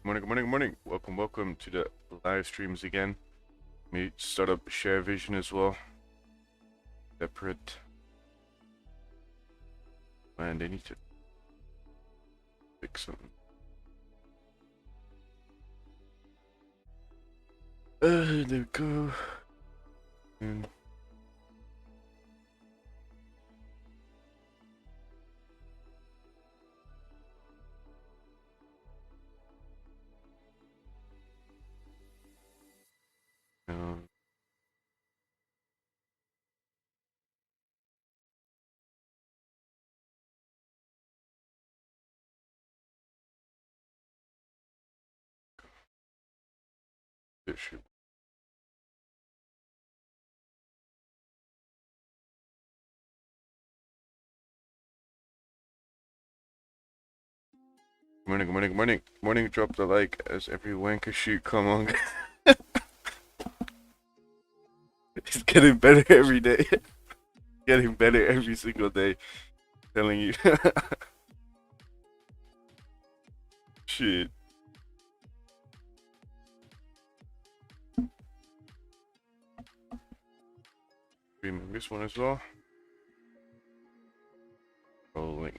Morning, good morning, good morning. Welcome to the live streams again. Let me start up share vision as well. Separate. Man, they need to fix something. There we go. And it should. Good morning, good morning, good morning. Morning, drop the like as every wanker shoot. Come on. It's getting better every day. Getting better every single day. Telling you. Shit. Streaming this one as well. Rolling.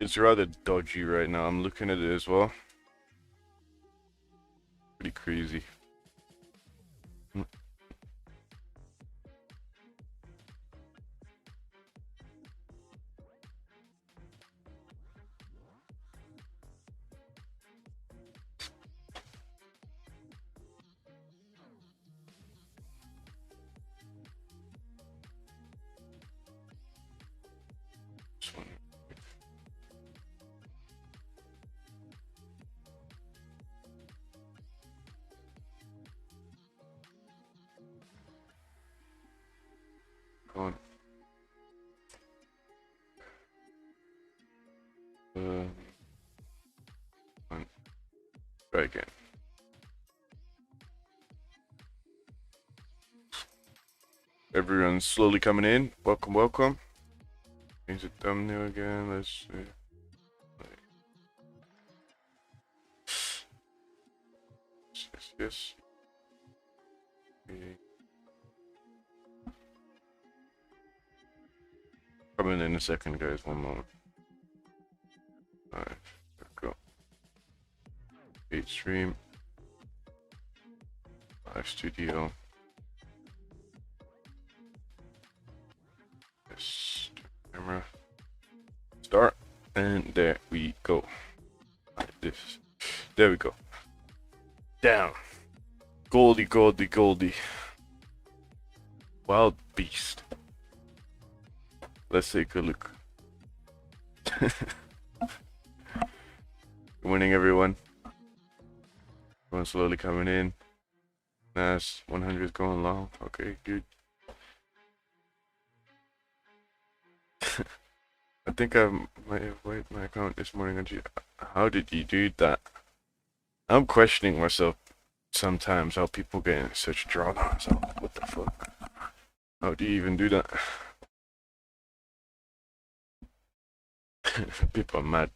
It's rather dodgy right now. I'm looking at it as well. Pretty crazy. This one. Go on. Try again. Everyone's slowly coming in. Welcome, welcome. Change the thumbnail again. Let's see. Yes. Okay. Coming in a second, guys. One moment. Alright, there we go. Stream. Live studio. Yes. Camera. Start. And there we go. Like this. There we go. Down. Goldie, Goldie, Goldie. Wild beast. Let's take a look. Good morning, everyone. Everyone's slowly coming in. Nice. 100 is going long. Okay, good. I think I might have wiped my account this morning. How did you do that? I'm questioning myself sometimes how people get in such drawdowns. What the fuck? How do you even do that? People are mad.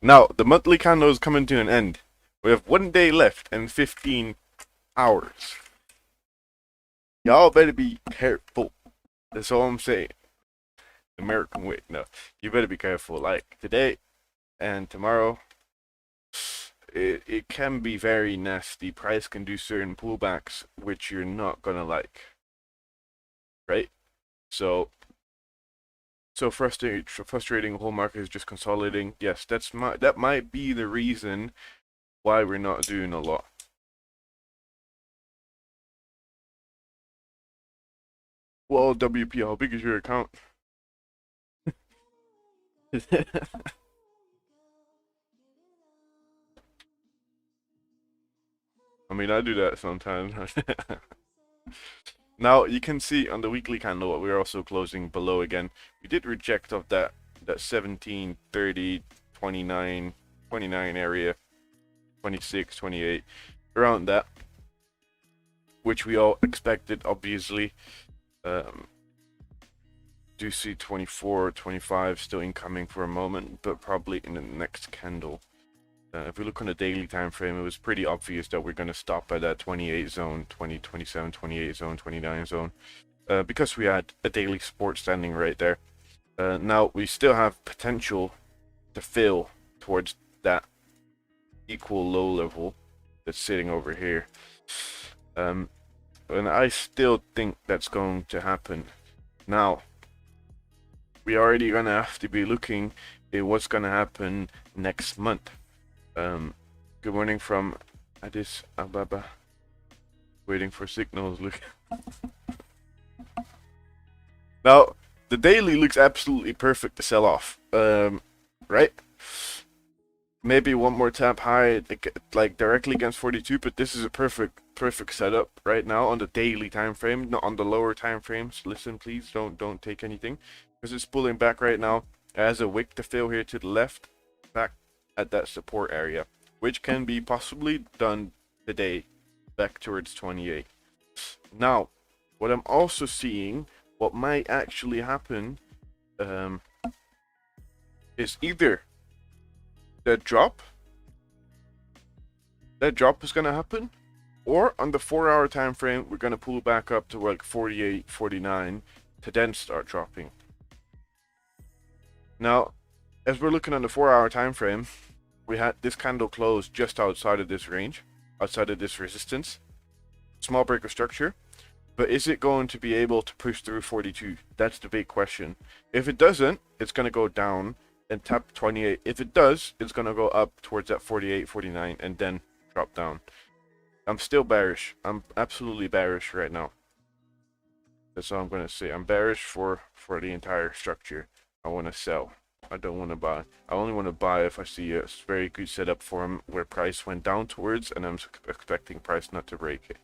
Now, the monthly candle is coming to an end. We have 1 day left and 15 hours. Y'all better be careful. That's all I'm saying. American way. No, you better be careful. Like today and tomorrow, it can be very nasty. Price can do certain pullbacks which you're not gonna like, right? So frustrating. Whole market is just consolidating. Yes, that might be the reason why we're not doing a lot. Well, WP, how big is your account? I mean, I do that sometimes. Now you can see on the weekly candle we're also closing below again. We did reject of that 17, 30, 29, 29 area, 26, 28, around that, which we all expected, obviously. do see 24, 25 still incoming for a moment, but probably in the next candle. If we look on the daily time frame, it was pretty obvious that we're going to stop at that 28 zone, 20, 27, 28 zone, 29 zone, because we had a daily support standing right there. Now we still have potential to fill towards that equal low level that's sitting over here. And I still think that's going to happen. Now, we already gonna have to be looking at what's gonna happen next month. Good morning from Addis Ababa. Waiting for signals. Look. Now, the daily looks absolutely perfect to sell off. Right? Maybe one more tap high, like directly against 42, but this is a perfect setup right now on the daily time frame, not on the lower time frames. Listen, please, don't take anything, because it's pulling back right now. It has a wick to fill here to the left, back at that support area, which can be possibly done today, back towards 28. Now, what I'm also seeing, what might actually happen, is either that drop is going to happen, or on the 4-hour time frame we're going to pull back up to like 48, 49 to then start dropping. Now, as we're looking on the 4-hour time frame, we had this candle close just outside of this range, outside of this resistance, small break of structure, but is it going to be able to push through 42? That's the big question. If it doesn't, it's going to go down and tap 28. If it does, it's going to go up towards that 48, 49 and then drop down. I'm still bearish. I'm absolutely bearish right now. That's all I'm going to say. I'm bearish for the entire structure. I want to sell. I don't want to buy. I only want to buy if I see a very good setup for him where price went down towards and I'm expecting price not to break it.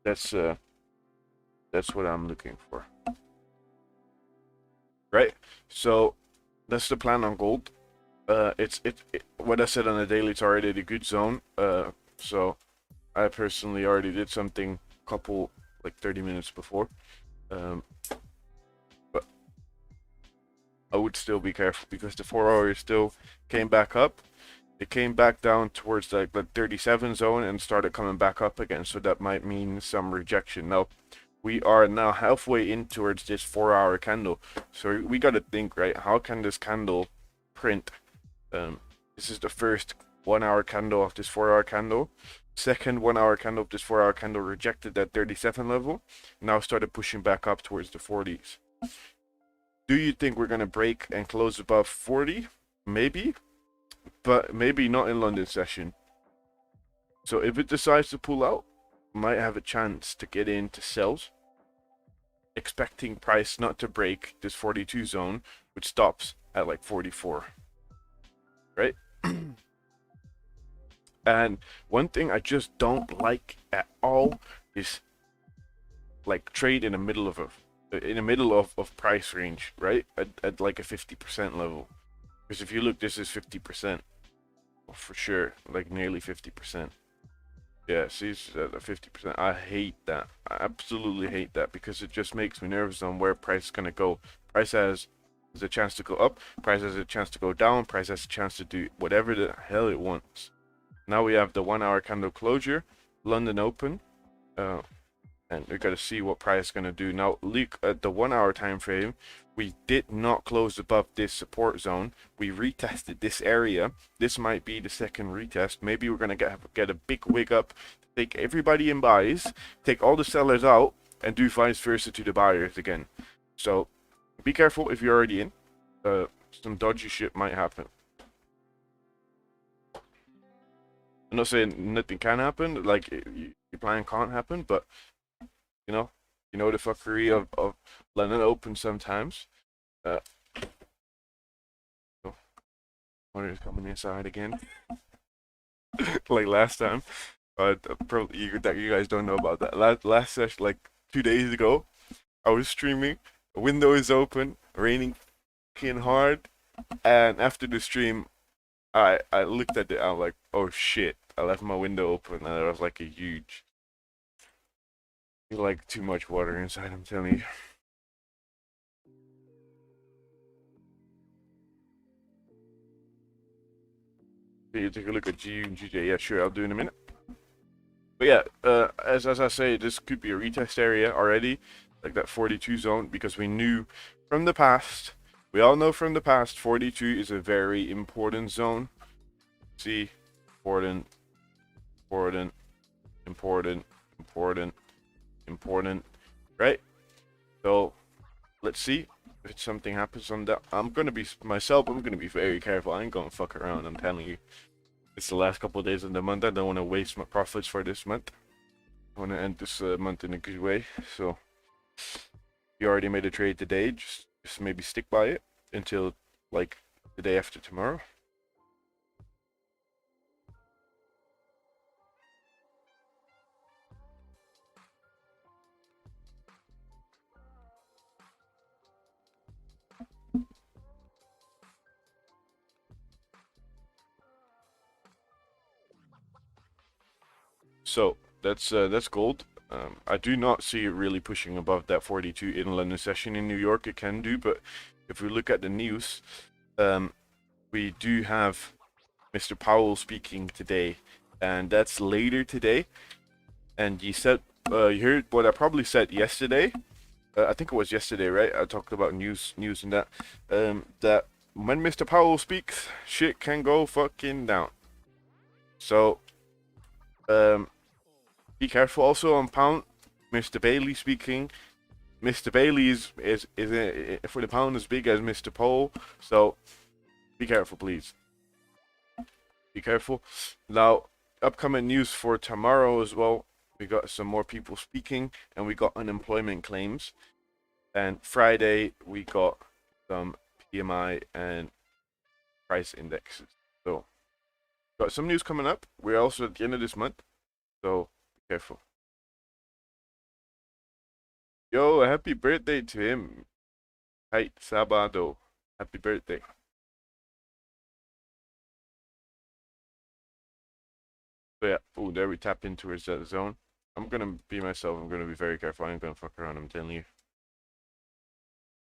That's what I'm looking for. Right? So that's the plan on gold. What I said on the daily, it's already a good zone. So I personally already did something couple like 30 minutes before. But I would still be careful because the 4-hour still came back up. It came back down towards like the 37 zone and started coming back up again. So that might mean some rejection. Now, we are now halfway in towards this 4-hour candle. So we got to think, right? How can this candle print? This is the first 1-hour candle of this 4-hour candle. Second 1-hour candle of this 4-hour candle rejected that 37 level. Now started pushing back up towards the 40s. Do you think we're going to break and close above 40? Maybe. But maybe not in London session. So if it decides to pull out, might have a chance to get into sells, expecting price not to break this 42 zone, which stops at like 44. Right? And one thing I just don't like at all is like trade in the middle of price range, right? At like a 50% level. Because if you look, this is 50%. For sure, like nearly 50%. Yeah, see, it's at 50%. I hate that. I absolutely hate that because it just makes me nervous on where price is going to go. Price has a chance to go up. Price has a chance to go down. Price has a chance to do whatever the hell it wants. Now we have the 1-hour candle closure, London open, and we got to see what price is going to do. Now, look at the 1-hour time frame. We did not close above this support zone. We retested this area. This might be the second retest. Maybe we're going to get a big wig up, take everybody in buys, take all the sellers out, and do vice versa to the buyers again. So be careful if you're already in. Some dodgy shit might happen. I'm not saying nothing can happen, like your plan can't happen, but you know the fuckery of London Open sometimes. Water's coming inside again, like last time. Probably you guys don't know about that. Last session, like 2 days ago, I was streaming. The window is open, raining fucking hard, and after the stream, I looked at it. I'm like, oh shit! I left my window open, and there was like a huge, like too much water inside. I'm telling you. You take a look at GU and GJ. Yeah, sure, I'll do in a minute. But yeah, as I say, this could be a retest area already, like that 42 zone, because we knew from the past, we all know from the past, 42 is a very important zone. See, important, important, important, important, right? So let's see if something happens on that. I'm gonna be very careful. I ain't gonna fuck around. I'm telling you. It's the last couple of days of the month. I don't want to waste my profits for this month. I want to end this month in a good way. So, if you already made a trade today, just maybe stick by it until like the day after tomorrow. So that's gold. I do not see it really pushing above that 42 in London session. In New York, it can do, but if we look at the news, we do have Mr. Powell speaking today, and that's later today. And you said, you heard what I probably said yesterday. I think it was yesterday, right? I talked about news and that. That when Mr. Powell speaks, shit can go fucking down. So, be careful also on pound. Mr. Bailey speaking. Mr. Bailey is for the pound as big as Mr. Powell. So, be careful, please. Be careful. Now, upcoming news for tomorrow as well. We got some more people speaking, and we got unemployment claims. And Friday, we got some PMI and price indexes. So, got some news coming up. We're also at the end of this month, so be careful. Yo, happy birthday to him. Hi, Sabado. Happy birthday. So yeah, oh, there we tap in towards that zone. I'm gonna be myself. I'm gonna be very careful. I ain't gonna fuck around, I'm telling you.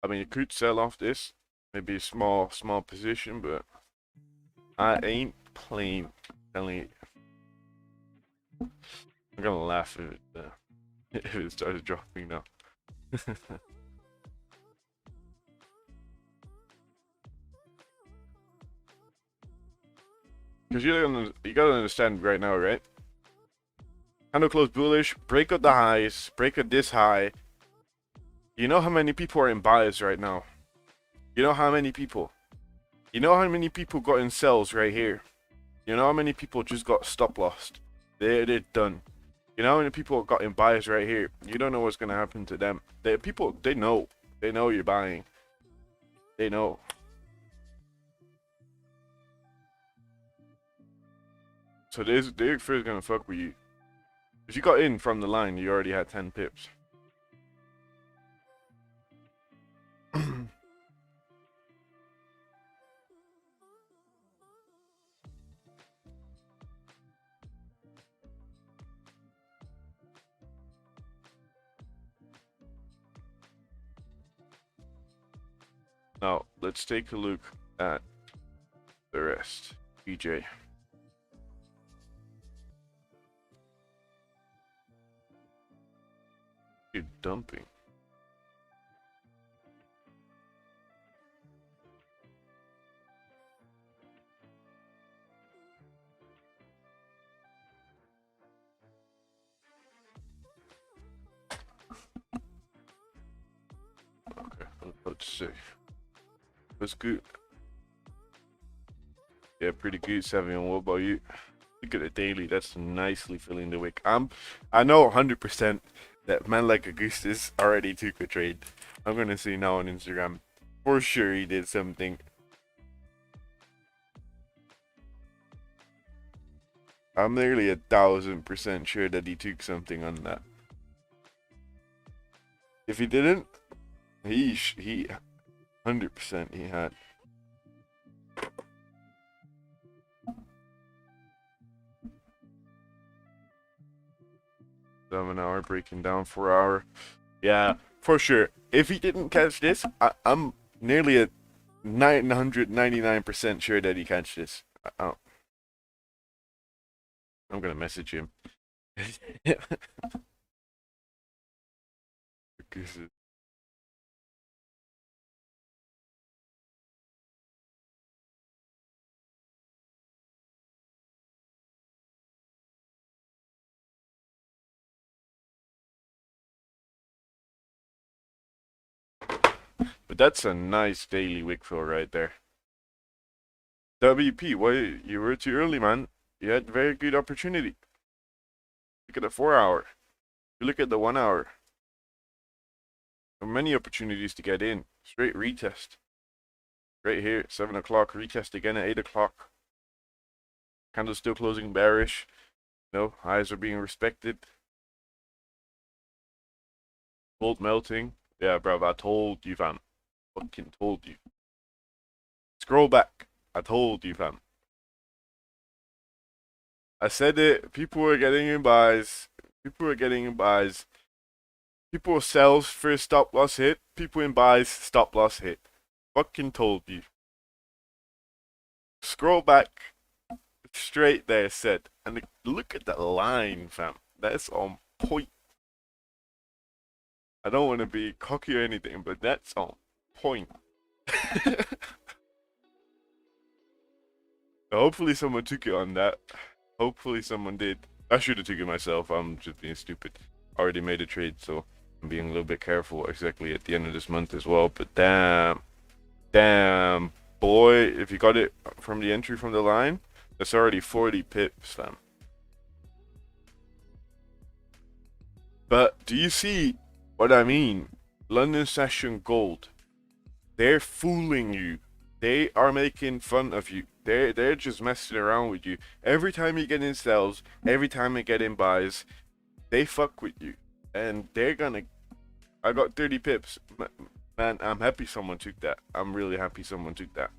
I mean, you could sell off this. Maybe a small position, but I ain't playing. Telling you. I'm gonna laugh if it, if it started dropping now. Because you gotta understand right now, right? Candle close bullish, break up the highs, break up this high. You know how many people are in buys right now? You know how many people? You know how many people got in sells right here? You know how many people just got stop lost? They're done. You know how many people got in buys right here? You don't know what's gonna happen to them. They know. They know you're buying. They know. So they're first gonna fuck with you. If you got in from the line, you already had 10 pips. Now, let's take a look at the rest. DJ. You're dumping. Okay, let's see. That's good. Yeah, pretty good, Savion. What about you? Look at the daily. That's nicely filling the wick. I know 100% that man like Augustus already took a trade. I'm gonna see now on Instagram. For sure he did something. I'm nearly 1,000% sure that he took something on that. If he didn't, he 100% he had. 7 hour breaking down 4 hour. Yeah, for sure. If he didn't catch this, I'm nearly at 999% sure that he catch this. I'm gonna message him. But that's a nice daily wick fill right there. WP, why you were too early, man? You had very good opportunity. Look at the 4 hour. You look at the 1 hour. There are many opportunities to get in. Straight retest. Right here, 7 o'clock. Retest again at 8 o'clock. Candle still closing bearish. No, highs are being respected. Gold melting. Yeah, bro, I told you, fam. Fucking told you. Scroll back. I told you, fam. I said it. People were getting in buys. People were getting in buys. People sells first stop loss hit. People in buys stop loss hit. Fucking told you. Scroll back. Straight there said. And look at that line, fam. That's on point. I don't want to be cocky or anything, but that's on point. Hopefully someone took it on that. Hopefully someone did. I should have taken it myself. I'm just being stupid. Already made a trade, so I'm being a little bit careful exactly at the end of this month as well. But damn, boy, if you got it from the entry from the line, that's already 40 pips, fam. But do you see what I mean? London session gold. They're fooling you. They are making fun of you. They're just messing around with you. Every time you get in sells, every time you get in buys, they fuck with you. And they're gonna... I got 30 pips. Man, I'm happy someone took that. I'm really happy someone took that.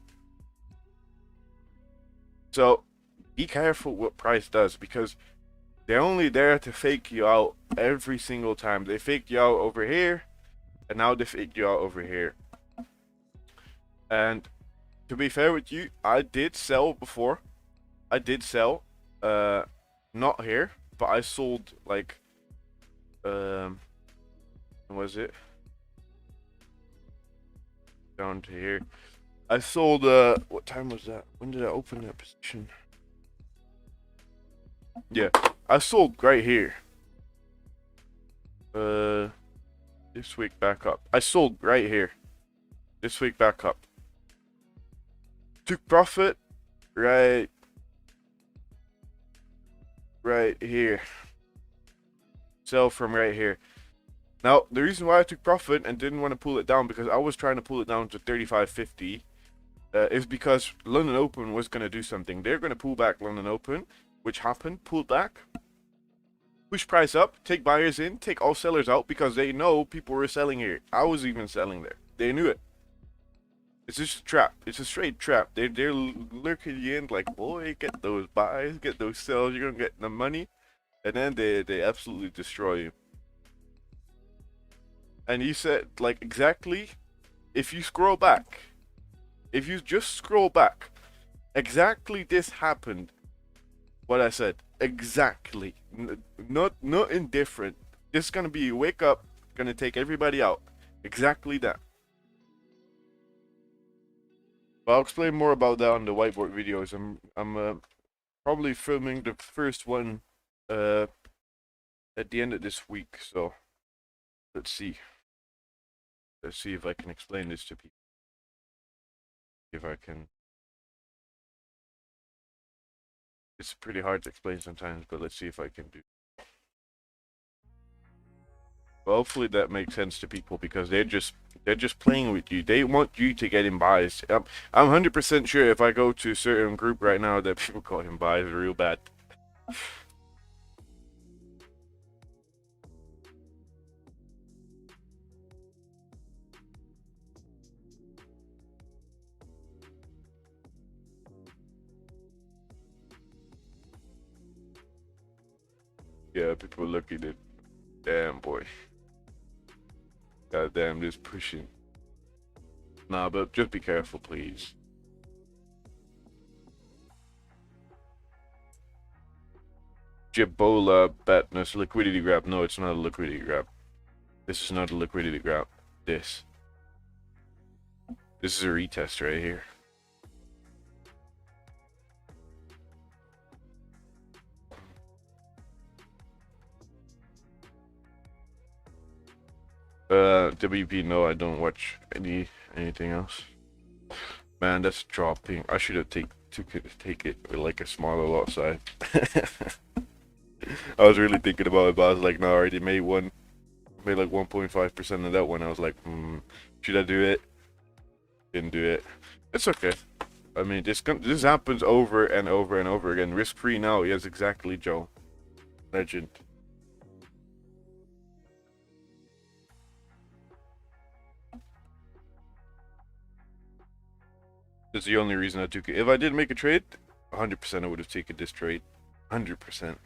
So, be careful what price does, because they're only there to fake you out every single time. They faked you out over here, and now they faked you out over here. And to be fair with you, I did sell before. I did sell. Not here, but I sold like what was it? Down to here. I sold what time was that? When did I open that position? Yeah, I sold right here. This week back up. I sold right here. This week back up. Took profit right here. Sell from right here. Now, the reason why I took profit and didn't want to pull it down, because I was trying to pull it down to 35.50, is because London Open was going to do something. They're going to pull back London Open, which happened, pulled back, push price up, take buyers in, take all sellers out, because they know people were selling here. I was even selling there. They knew it. It's just a trap. It's a straight trap. They're lurking you in like, boy, get those buys, get those sells, you're going to get the money. And then they absolutely destroy you. And you said, like, exactly, if you scroll back, if you just scroll back, exactly this happened. What I said, exactly. Not indifferent. This is gonna be wake up, gonna take everybody out. Exactly that. But I'll explain more about that on the whiteboard videos. I'm probably filming the first one at the end of this week. So let's see. Let's see if I can explain this to people. If I can. It's pretty hard to explain sometimes, but let's see if I can do. Well, hopefully that makes sense to people, because they're just playing with you. They want you to get in buys. I'm 100% sure if I go to a certain group right now that people call him buys real bad. Yeah, people are looking at, damn boy. God damn, this pushing. Nah, but just be careful, please. Jibola Batness liquidity grab. No, it's not a liquidity grab. This is not a liquidity grab. This is a retest right here. WP, no, I don't watch anything else. Man, that's dropping. I should have take it with like a smaller lot size. I was really thinking about it, but I was like, no, I already made one. Made like 1.5% of that one. I was like, should I do it? Didn't do it. It's okay. I mean, this happens over and over and over again. Risk free now. Yes, exactly, Joe. Legend. That's the only reason I took it. If I did make a trade, 100% I would have taken this trade. 100%.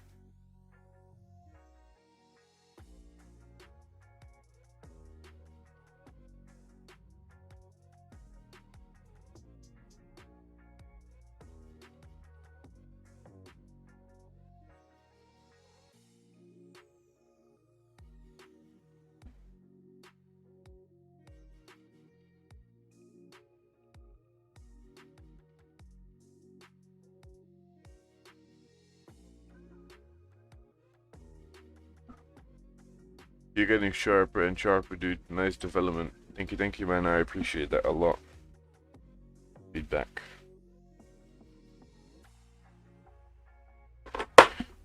You're getting sharper and sharper, dude. Nice development. Thank you, man. I appreciate that a lot. Feedback.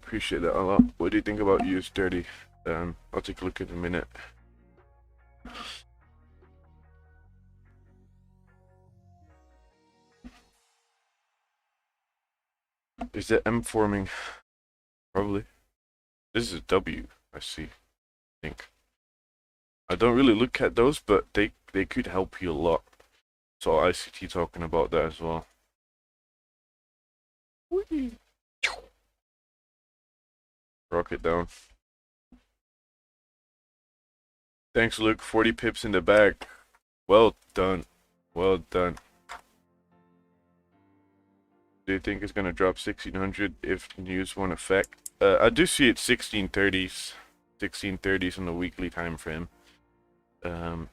Appreciate that a lot. What do you think about US30? I'll take a look in a minute. Is that M forming? Probably. This is a W, I see. I think. I don't really look at those, but they could help you a lot. So ICT talking about that as well. Whee! Rocket down. Thanks, Luke. 40 pips in the bag. Well done. Well done. Do you think it's gonna drop 1600 if news won't affect? I do see it 1630s on the weekly time frame. Gonna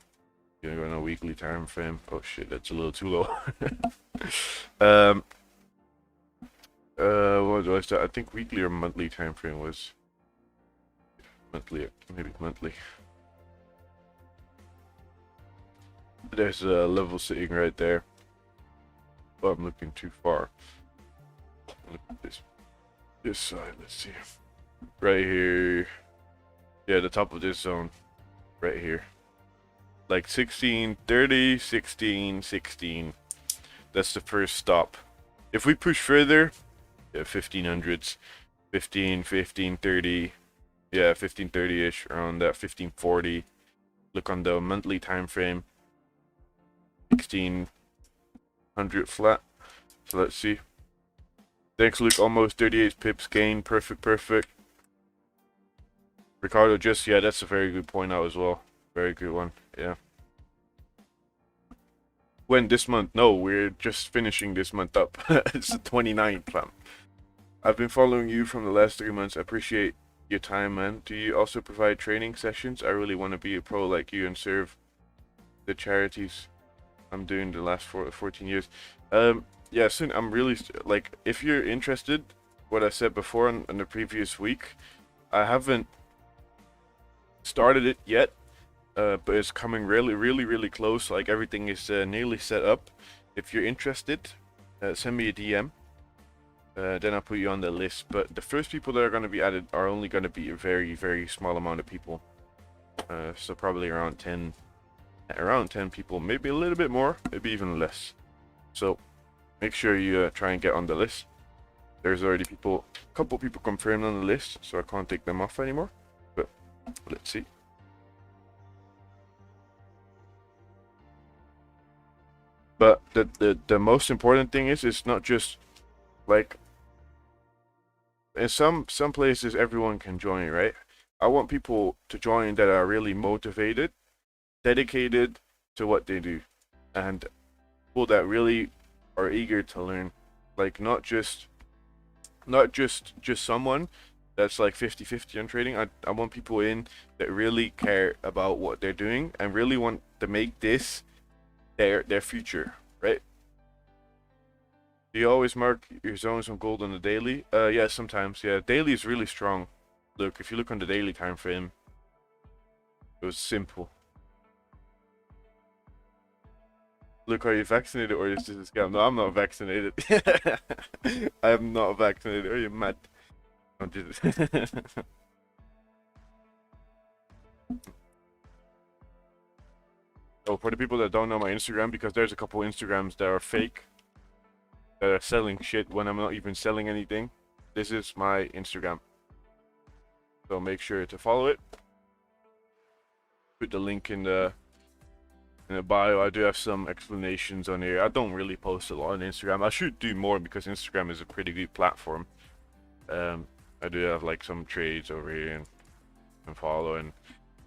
go on a weekly time frame. Oh shit, that's a little too low. What do I say? I think weekly or monthly time frame was monthly, maybe monthly. There's a level sitting right there. Oh, I'm looking too far. Look at this side. Let's see. Right here. Yeah, the top of this zone. Right here. Like 1630, 1616. That's the first stop. If we push further, yeah, 1500s, 1530, yeah, 1530-ish, around that 1540. Look on the monthly time frame. 1600 flat. So let's see. Thanks, Luke. Almost 38 pips gain. Perfect. Ricardo, just, yeah, that's a very good point out as well. Very good one, yeah. When this month? No, we're just finishing this month up. It's the 29th, fam. I've been following you from the last 3 months. I appreciate your time, man. Do you also provide training sessions? I really want to be a pro like you and serve the charities I'm doing the last 14 years. Yeah, soon. I'm really, like, if you're interested, what I said before in the previous week, I haven't started it yet, but it's coming really close. Like, everything is nearly set up. If you're interested, send me a DM. Then I'll put you on the list. But the first people that are going to be added are only going to be a very small amount of people. So probably around 10 people, maybe a little bit more, maybe even less. So make sure you try and get on the list. There's already a couple people confirmed on the list, so I can't take them off anymore. But let's see. But the most important thing is, it's not just like, in some places everyone can join, right? I want people to join that are really motivated, dedicated to what they do, and people that really are eager to learn. Like, not just someone that's like 50-50 on trading. I want people in that really care about what they're doing and really want to make this their future, right? Do you always mark your zones on gold on the daily? Yeah, sometimes. Yeah, daily is really strong. Look, if you look on the daily time frame, it was simple. Look, are you vaccinated or is this a scam? No, I'm not vaccinated. I am not vaccinated. Are you mad? I'm just Oh, for the people that don't know my Instagram, because there's a couple Instagrams that are fake, that are selling shit when I'm not even selling anything. This is my Instagram. So make sure to follow it. Put the link in the bio. I do have some explanations on here. I don't really post a lot on Instagram. I should do more because Instagram is a pretty good platform. I do have like some trades over here and follow, and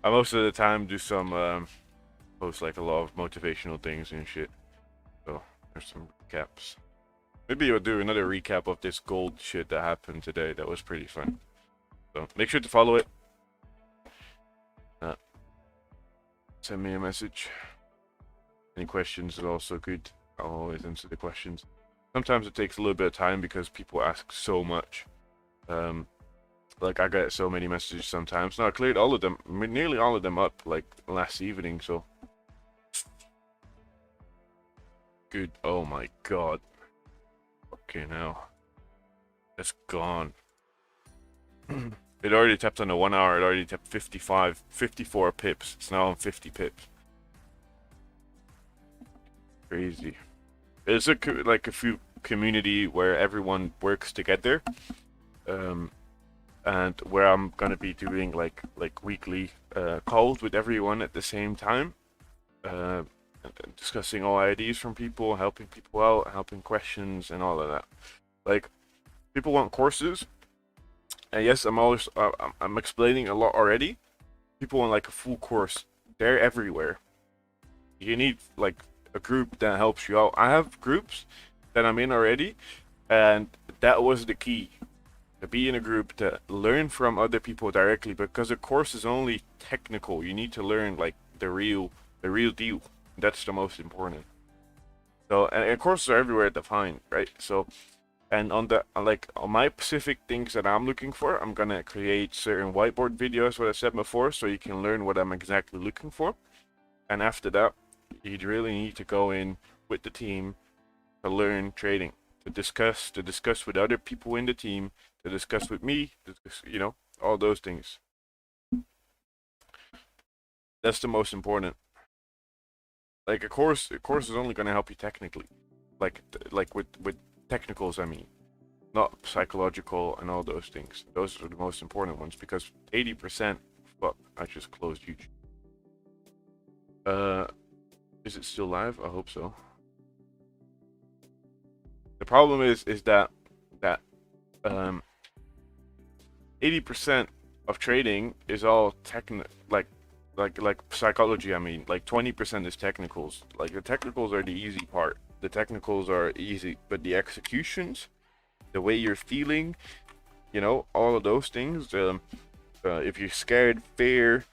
I most of the time do some post like a lot of motivational things and shit. So there's some recaps. Maybe I'll do another recap of this gold shit that happened today. That was pretty fun. So make sure to follow it. Send me a message. Any questions are also good. I'll always answer the questions. Sometimes it takes a little bit of time because people ask so much. Like I get so many messages sometimes. Now I cleared all of them, nearly all of them up like last evening, so good. Oh my god. Okay, now it's gone. It already tapped on the 1 hour. It already tapped 54 pips. It's now on 50 pips. Crazy. It's like a few community where everyone works together, and where I'm gonna be doing like weekly calls with everyone at the same time, discussing all ideas from people, helping people out, helping questions and all of that. Like people want courses, and yes, I'm explaining a lot already. People want like a full course. They're everywhere. You need like a group that helps you out. I have groups that I'm in already, and that was the key. To be in a group, to learn from other people directly, because a course is only technical. You need to learn like the real deal. That's the most important. So, and courses are everywhere to find, right? So, and on the on my specific things that I'm looking for, I'm gonna create certain whiteboard videos, what I said before, so you can learn what I'm exactly looking for. And after that, you'd really need to go in with the team to learn trading, to discuss with other people in the team, to discuss with me, you know, all those things. That's the most important. Like a course is only gonna help you technically, like with technicals. I mean, not psychological and all those things. Those are the most important ones because 80%. Fuck, I just closed YouTube. Is it still live? I hope so. The problem is that 80% of trading is all like psychology. I mean, like 20% is technicals. Like the technicals are the easy part. The technicals are easy, but the executions, the way you're feeling, you know, all of those things. If you're scared, fear,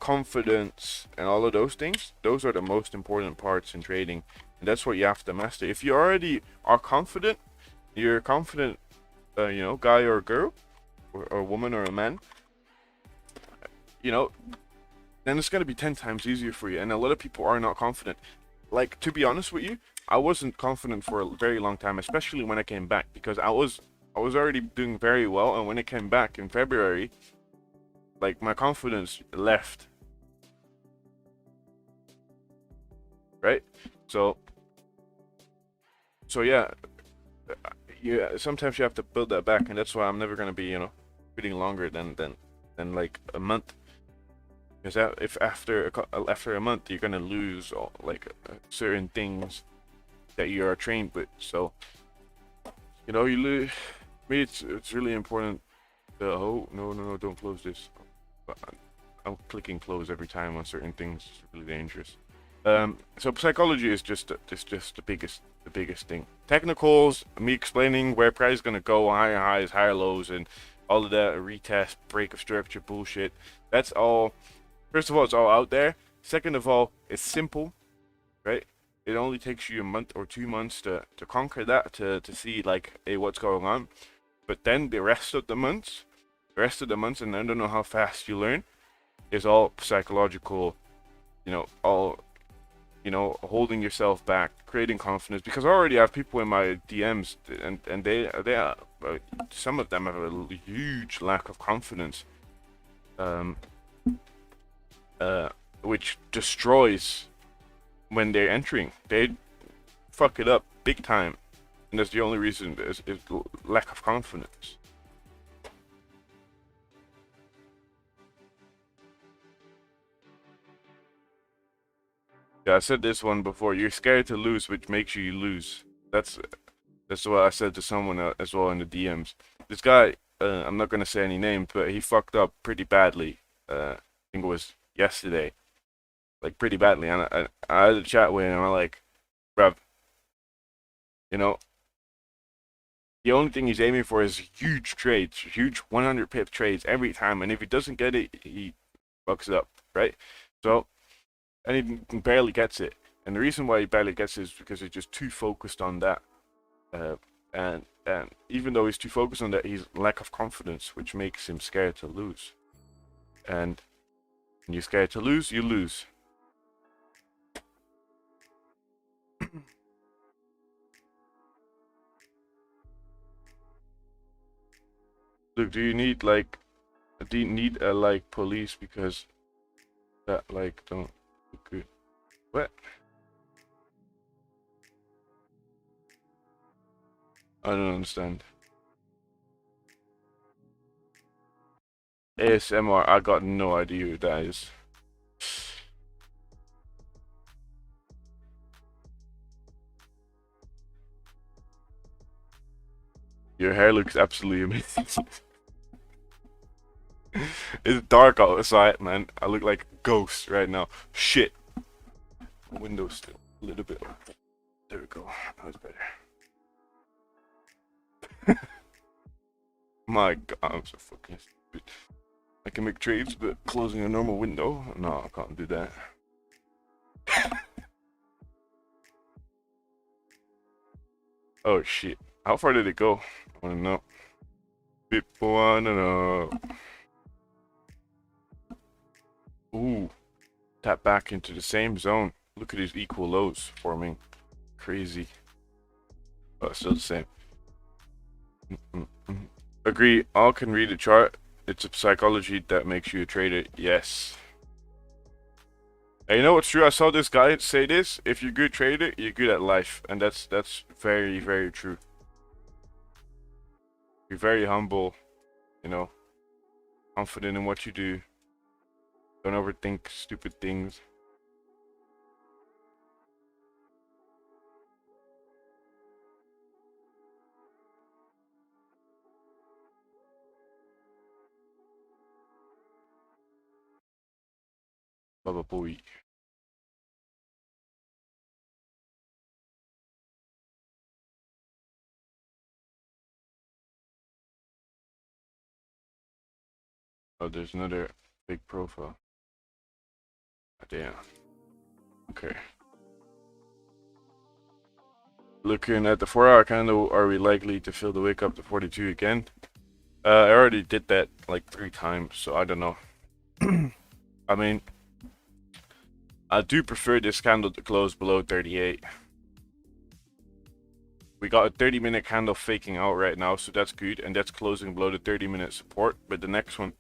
confidence, and all of those things, those are the most important parts in trading, and that's what you have to master. If you already are confident, you're a confident, you know, guy or girl, or woman or a man, you know, then it's gonna be 10 times easier for you. And a lot of people are not confident. Like, to be honest with you, I wasn't confident for a very long time, especially when I came back, because I was already doing very well, and when I came back in February, like my confidence left. Right? So yeah, sometimes you have to build that back, and that's why I'm never gonna be, you know, trading longer than like a month. Because if after a month you're gonna lose all, like certain things that you are trained with, so you know you lose. Me, it's really important. Oh no, don't close this. I'm clicking close every time on certain things. It's really dangerous. So psychology is just the biggest thing. Technicals, me explaining where price is gonna go, higher highs, higher lows, and all of that retest, break of structure bullshit. That's all. First of all, it's all out there. Second of all, it's simple, right? It only takes you a month or 2 months to conquer that, to see like, hey, what's going on. But then the rest of the months, and I don't know how fast you learn, is all psychological, all, holding yourself back, creating confidence. Because I already have people in my DMs, and they are, some of them have a huge lack of confidence, um, which destroys when they're entering. They fuck it up big time, and that's the only reason is lack of confidence. Yeah, I said this one before. You're scared to lose, which makes you lose. That's what I said to someone as well in the DMs. This guy, I'm not gonna say any names, but he fucked up pretty badly. I think it was yesterday, like pretty badly. And I had a chat with him. I'm like, bruv, you know, the only thing he's aiming for is huge trades, huge 100 pip trades every time. And if he doesn't get it, he fucks it up, right? So, and he barely gets it. And the reason why he barely gets it is because he's just too focused on that. And even though he's too focused on that, he's lack of confidence, which makes him scared to lose. And when you're scared to lose, you lose. Look, do you need a like police because that like don't look good? What? I don't understand. ASMR, I got no idea who that is. Your hair looks absolutely amazing. It's dark outside, man. I look like a ghost right now. Shit. Window's still a little bit open. There we go. That was better. My god, I'm so fucking stupid. I can make trades, but closing a normal window? No, I can't do that. Oh shit. How far did it go? I wanna know. People wanna know. Ooh. Tap back into the same zone. Look at these equal lows forming. Crazy. Oh, still the same. Agree. All can read a chart. It's a psychology that makes you a trader. Yes. And you know what's true? I saw this guy say this. If you're a good trader, you're good at life. And that's very, very true. You're very humble, confident in what you do. Don't overthink stupid things. Baba boy. Oh, there's another big profile. Oh, damn. Okay. Looking at the 4-hour candle, are we likely to fill the wick up to 42 again? I already did that like 3 times, so I don't know. I mean, I do prefer this candle to close below 38. We got a 30-minute candle faking out right now, so that's good, and that's closing below the 30-minute support, but the next one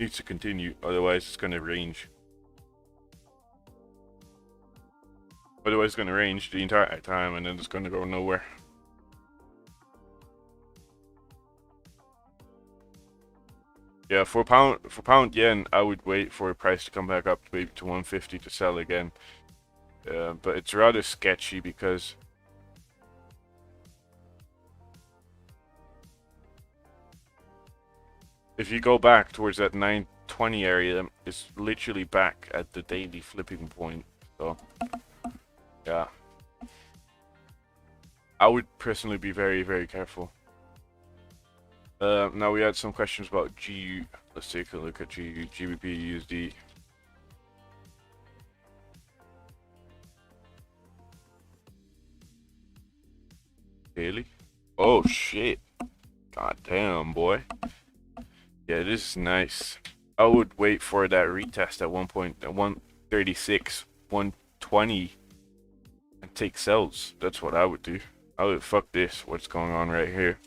needs to continue, otherwise it's going to range. Otherwise it's going to range the entire time, and then it's going to go nowhere. Yeah, for pound yen, I would wait for a price to come back up maybe to 150 to sell again. But it's rather sketchy because if you go back towards that 920 area, it's literally back at the daily flipping point. So, yeah. I would personally be very, very careful. Now we had some questions about GU. Let's take a look at GU, GBP USD. Daily. Oh shit! God damn, boy. Yeah, this is nice. I would wait for that retest at 1.136, 120, and take sells. That's what I would do. I would fuck this. What's going on right here?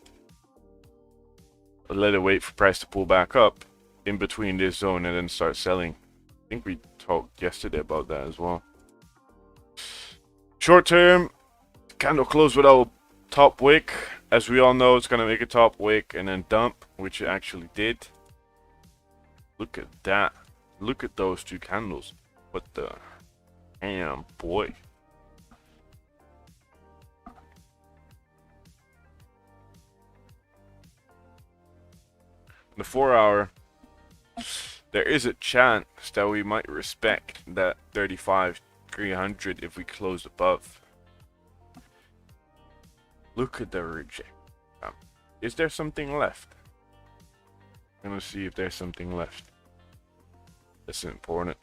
Let it wait for price to pull back up in between this zone and then start selling. I think we talked yesterday about that as well. Short term, candle closed without top wick. As we all know, it's gonna make a top wick and then dump, which it actually did. Look at that. Look at those two candles. What the damn, boy. The 4 hour, there is a chance that we might respect that 35,300 if we close above. Look at the reject. Is there something left? I'm gonna see if there's something left. That's important.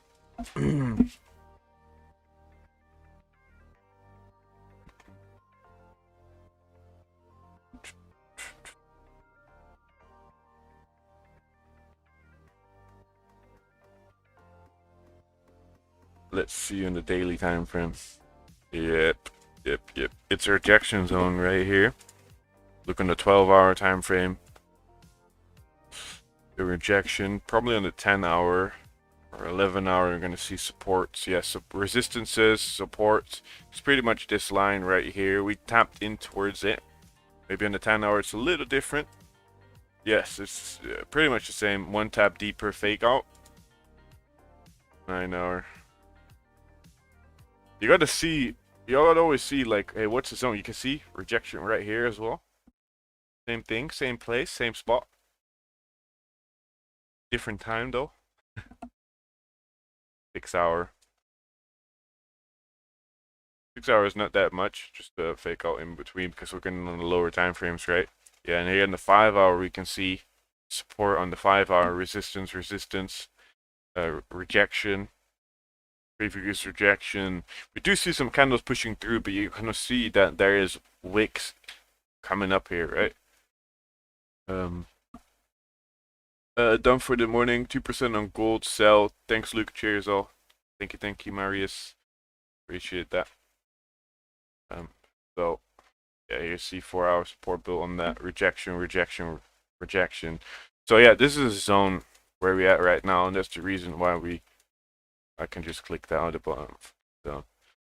Let's see in the daily time frame. Yep. It's a rejection zone right here. Look on the 12-hour time frame. The rejection, probably on the 10-hour or 11-hour, you're gonna see supports. Yes, resistances, supports. It's pretty much this line right here. We tapped in towards it. Maybe on the 10-hour, it's a little different. Yes, it's pretty much the same. One tap deeper fake out. 9-hour. You gotta see. You gotta always see, like, hey, what's the zone? You can see rejection right here as well. Same thing, same place, same spot. Different time though. 6-hour. 6 hours not that much, just a fake out in between because we're getting on the lower time frames, right? Yeah, and here in the 5-hour we can see support on the 5-hour, resistance, rejection, previous rejection. We do see some candles pushing through, but you kind of see that there is wicks coming up here, right? Done for the morning, 2% on gold, sell. Thanks, Luke. Cheers, all. Thank you, Marius. Appreciate that. So yeah, you see 4-hour support built on that rejection. So yeah, this is a zone where we at right now, and that's the reason why I can just click that on the bottom. So,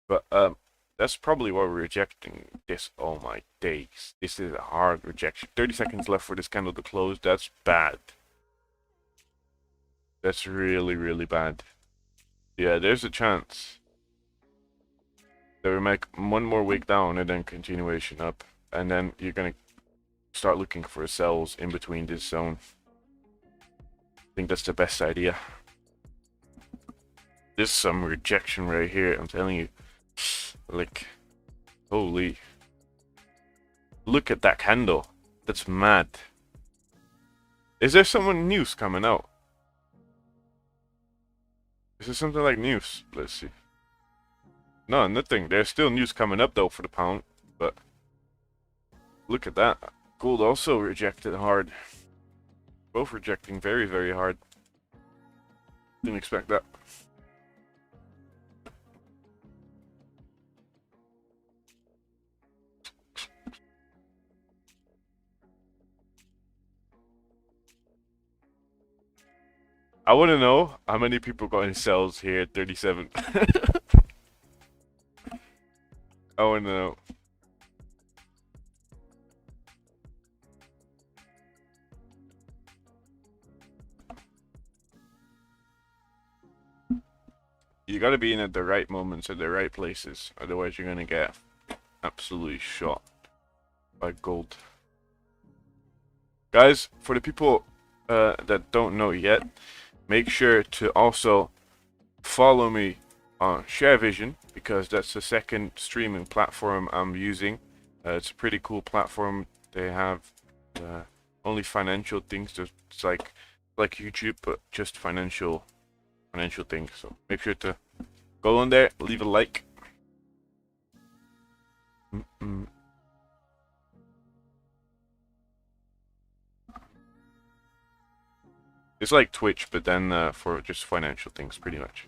but that's probably why we're rejecting this. Oh my days, this is a hard rejection. 30 seconds left for this candle to close. That's bad. That's really bad. Yeah, there's a chance that we make one more wick down and then continuation up, and then you're gonna start looking for sells in between this zone. I think that's the best idea. There's some rejection right here, I'm telling you. Like, holy. Look at that candle. That's mad. Is there someone news coming out? Is there something like news? Let's see. No, nothing. There's still news coming up though for the pound, but look at that. Gold also rejected hard. Both rejecting very hard. Didn't expect that. I want to know how many people got in sells here at 37. I want to know. You gotta be in at the right moments at the right places, otherwise you're gonna get absolutely shot by gold. Guys, for the people that don't know yet, make sure to also follow me on ShareVision, because that's the second streaming platform I'm using. It's a pretty cool platform. They have only financial things. Just it's like YouTube, but just financial things. So make sure to go on there, leave a like. It's like Twitch, but then for just financial things, pretty much.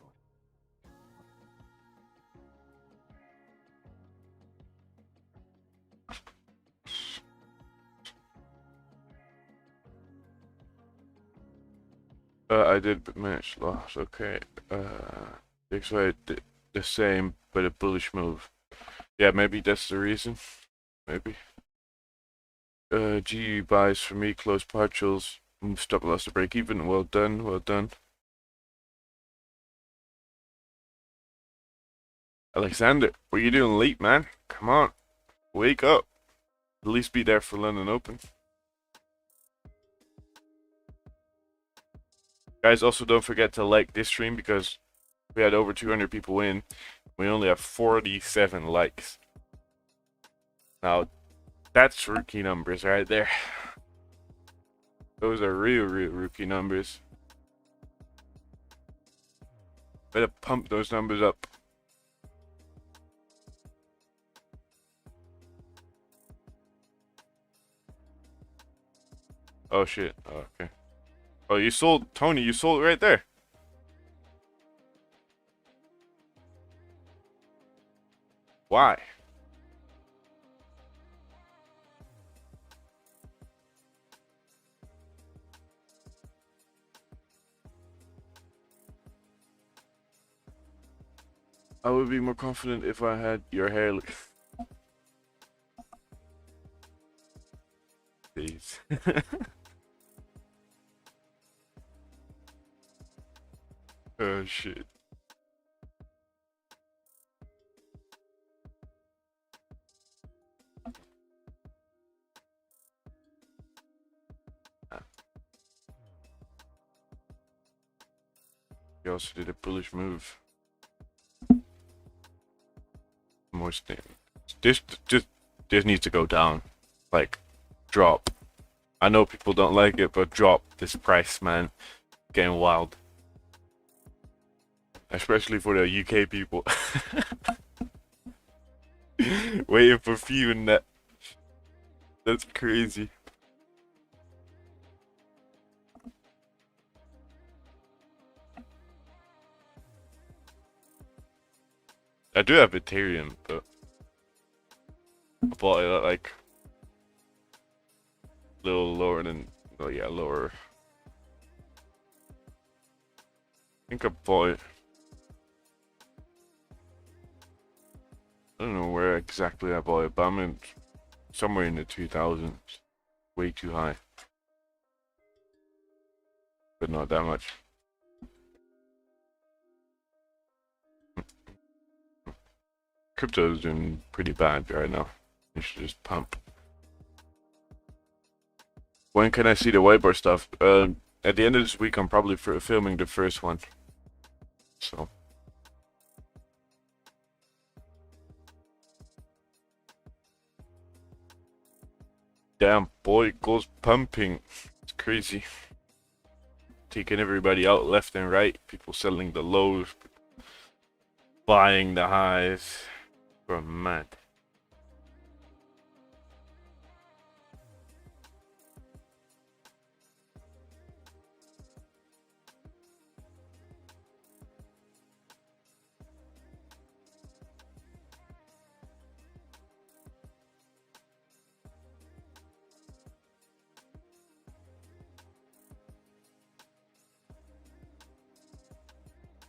I did manage loss. Okay. XY did the same, but a bullish move. Yeah, maybe that's the reason. Maybe. GU buys for me, close partials, move stop loss to break even. Well done, well done. Alexander, what are you doing late, man? Come on, wake up. At least be there for London Open. Guys, also don't forget to like this stream because we had over 200 people in. We only have 47 likes. Now, that's rookie numbers right there. Those are real rookie numbers. Better pump those numbers up. Oh shit. Oh, okay. Oh, you sold, Tony, you sold right there. Why? I would be more confident if I had your hair. Please. Oh shit. He also did a bullish move. More stand. This needs to go down. Like, drop. I know people don't like it, but drop this price, man. Getting wild. Especially for the UK people. Waiting for few in that. That's crazy. I do have Ethereum, but I bought it at like a little lower than, oh yeah, lower. I think I bought it. I don't know where exactly I bought it, but I'm in somewhere in the 2000s. Way too high. But not that much. Crypto is doing pretty bad right now. You should just pump. When can I see the whiteboard stuff? At the end of this week, I'm probably filming the first one. So. Damn, boy, it goes pumping. It's crazy. Taking everybody out left and right. People selling the lows. Buying the highs. Bro, mad.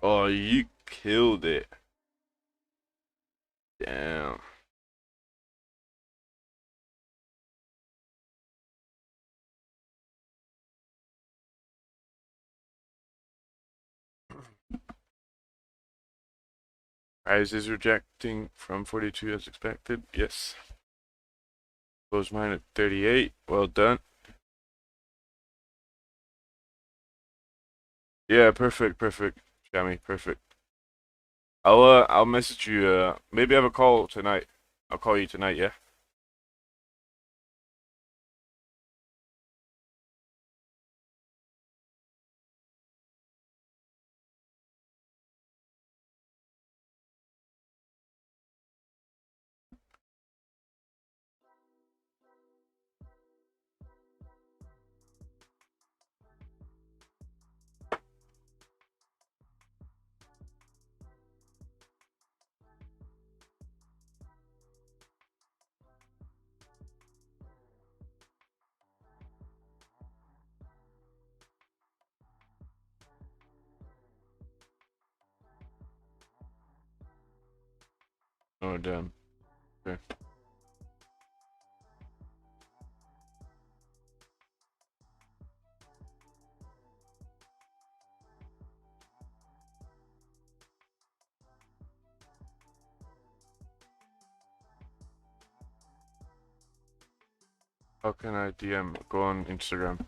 Oh, you killed it. Damn. Price is rejecting from 42 as expected. Yes. Close mine at 38. Well done. Yeah, perfect. Jamie, perfect. I'll message you. Maybe have a call tonight. I'll call you tonight. Yeah. Oh damn. Okay. How can I DM? Go on Instagram.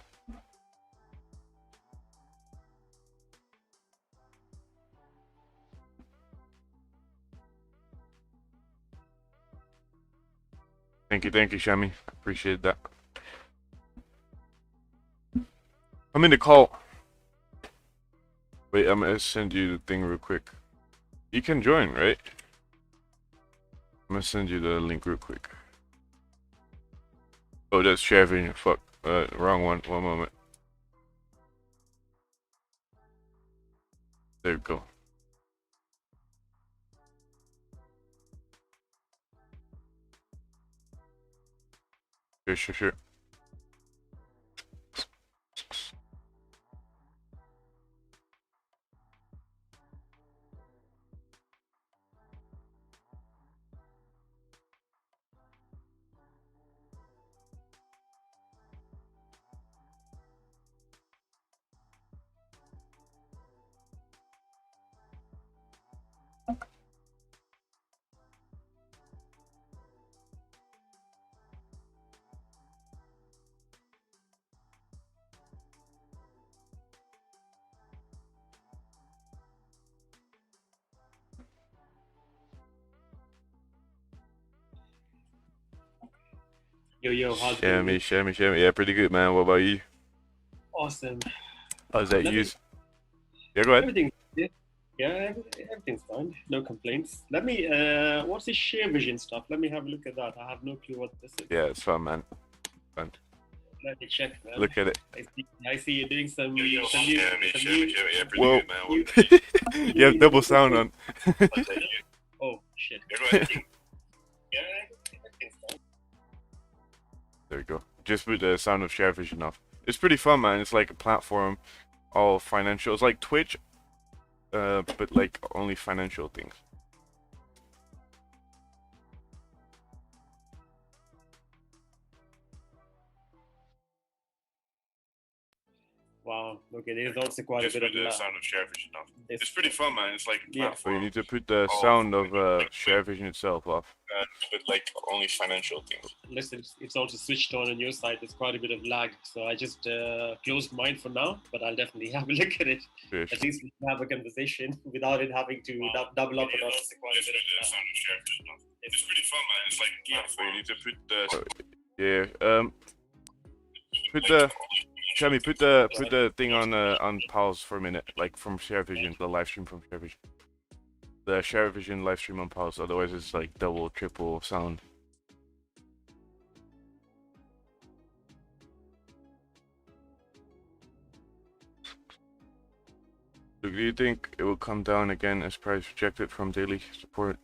Thank you, Shami. Appreciate that. I'm in the call. Wait, I'm gonna send you the thing real quick. You can join, right? I'm gonna send you the link real quick. Oh, that's sharing. Fuck. Wrong one. One moment. There you go. Sure. Yo, how's it going? Shammy. Yeah, pretty good, man. What about you? Awesome. How's that use? Yeah, go ahead. Everything, everything's fine. No complaints. Let me, what's this share vision stuff? Let me have a look at that. I have no clue what this is. Yeah, it's fun, man. Fun. Let me check, man. Look at it. I see you're doing some new. Yeah, pretty good, man. You have double sound on. Oh, shit. There we go. Just put the sound of share vision off. It's pretty fun, man. It's like a platform, all financial. It's like Twitch, but like only financial things. Wow. Okay, there's also quite Just a bit put of the sound of share vision off. It's pretty fun, man. It's like a yeah. platform. So you need to put the sound of share vision itself off. But like only financial things. Listen, it's also switched on your side. There's quite a bit of lag, so I just closed mine for now. But I'll definitely have a look at it. Sure. At least we can have a conversation without it having to double up on us. It's pretty fun, man. It's like a platform. So you need to put the put the Shami, put the thing on pause for a minute, like from share vision, the live stream from share vision. The share vision live stream on pause, otherwise it's like double, triple sound. So do you think it will come down again as price rejected from daily support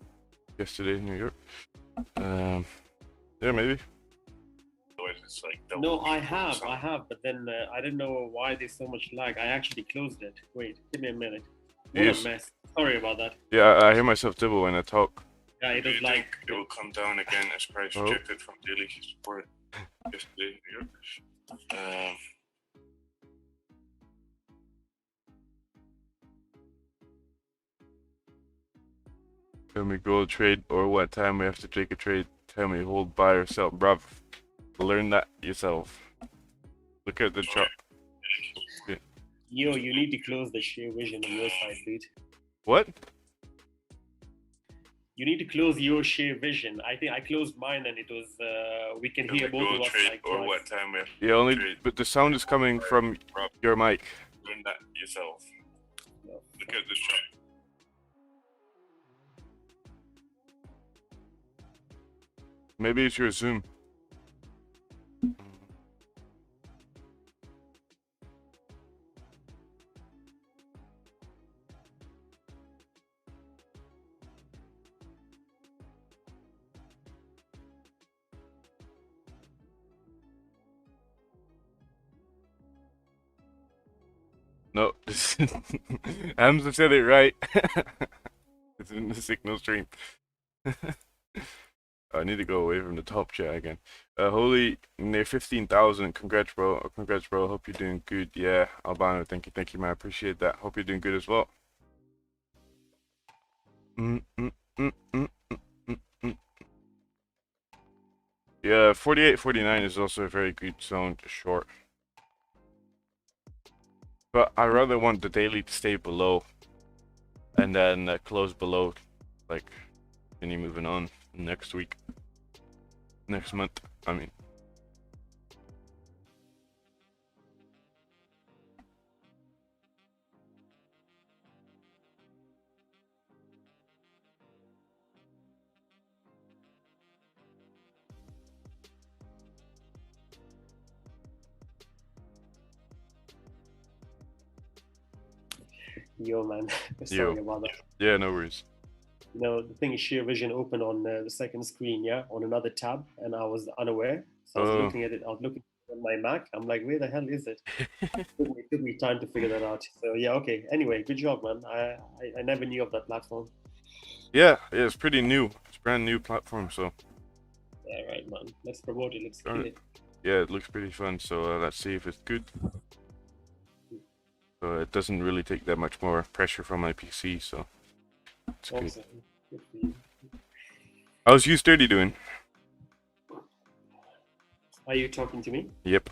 yesterday in New York? Yeah, maybe. It's like no, I have, but then I didn't know why there's so much lag. I actually closed it. Wait, give me a minute. What a mess. Sorry about that. Yeah, I hear myself double when I talk. Yeah, it was like it will come down again as price rejected from daily support yesterday in New York. Tell me go trade or what time we have to take a trade. Tell me hold, buy or sell, bruv. Learn that yourself. Look at the chart. Yeah. Yo, you need to close the share vision on your side, dude. What? You need to close your share vision. I think I closed mine and it was we can hear both of us like or twice. What time we have to only trade. But the sound is coming from your mic. Learn that yourself. No. Look at this chart. Maybe it's your Zoom. No, Hamza said it right. It's in the signal stream. I need to go away from the top chat again. Holy, near 15,000. Congrats, bro. Congrats, bro. Hope you're doing good. Yeah, Albano, thank you, man. I appreciate that. Hope you're doing good as well. Mm, mm, mm, mm, mm, mm, mm. Yeah, 48, 49 is also a very good zone to short. But I rather want the daily to stay below and then close below, like, any moving on next week, next month. I mean. Yo, man. Yo. Sorry about that. Yeah, no worries. You know, the thing is, Sheer Vision opened on the second screen, yeah, on another tab, and I was unaware. So I was looking at it. I was looking at my Mac. I'm like, where the hell is it? It took me time to figure that out. So yeah, okay. Anyway, good job, man. I never knew of that platform. Yeah, it's pretty new. It's a brand new platform, so. Yeah, right, man. Let's promote it. Let's kill it. Yeah, it looks pretty fun. So let's see if it's good. So it doesn't really take that much more pressure from my PC, so it's awesome. Good for you. How's you sturdy doing? Are you talking to me? Yep.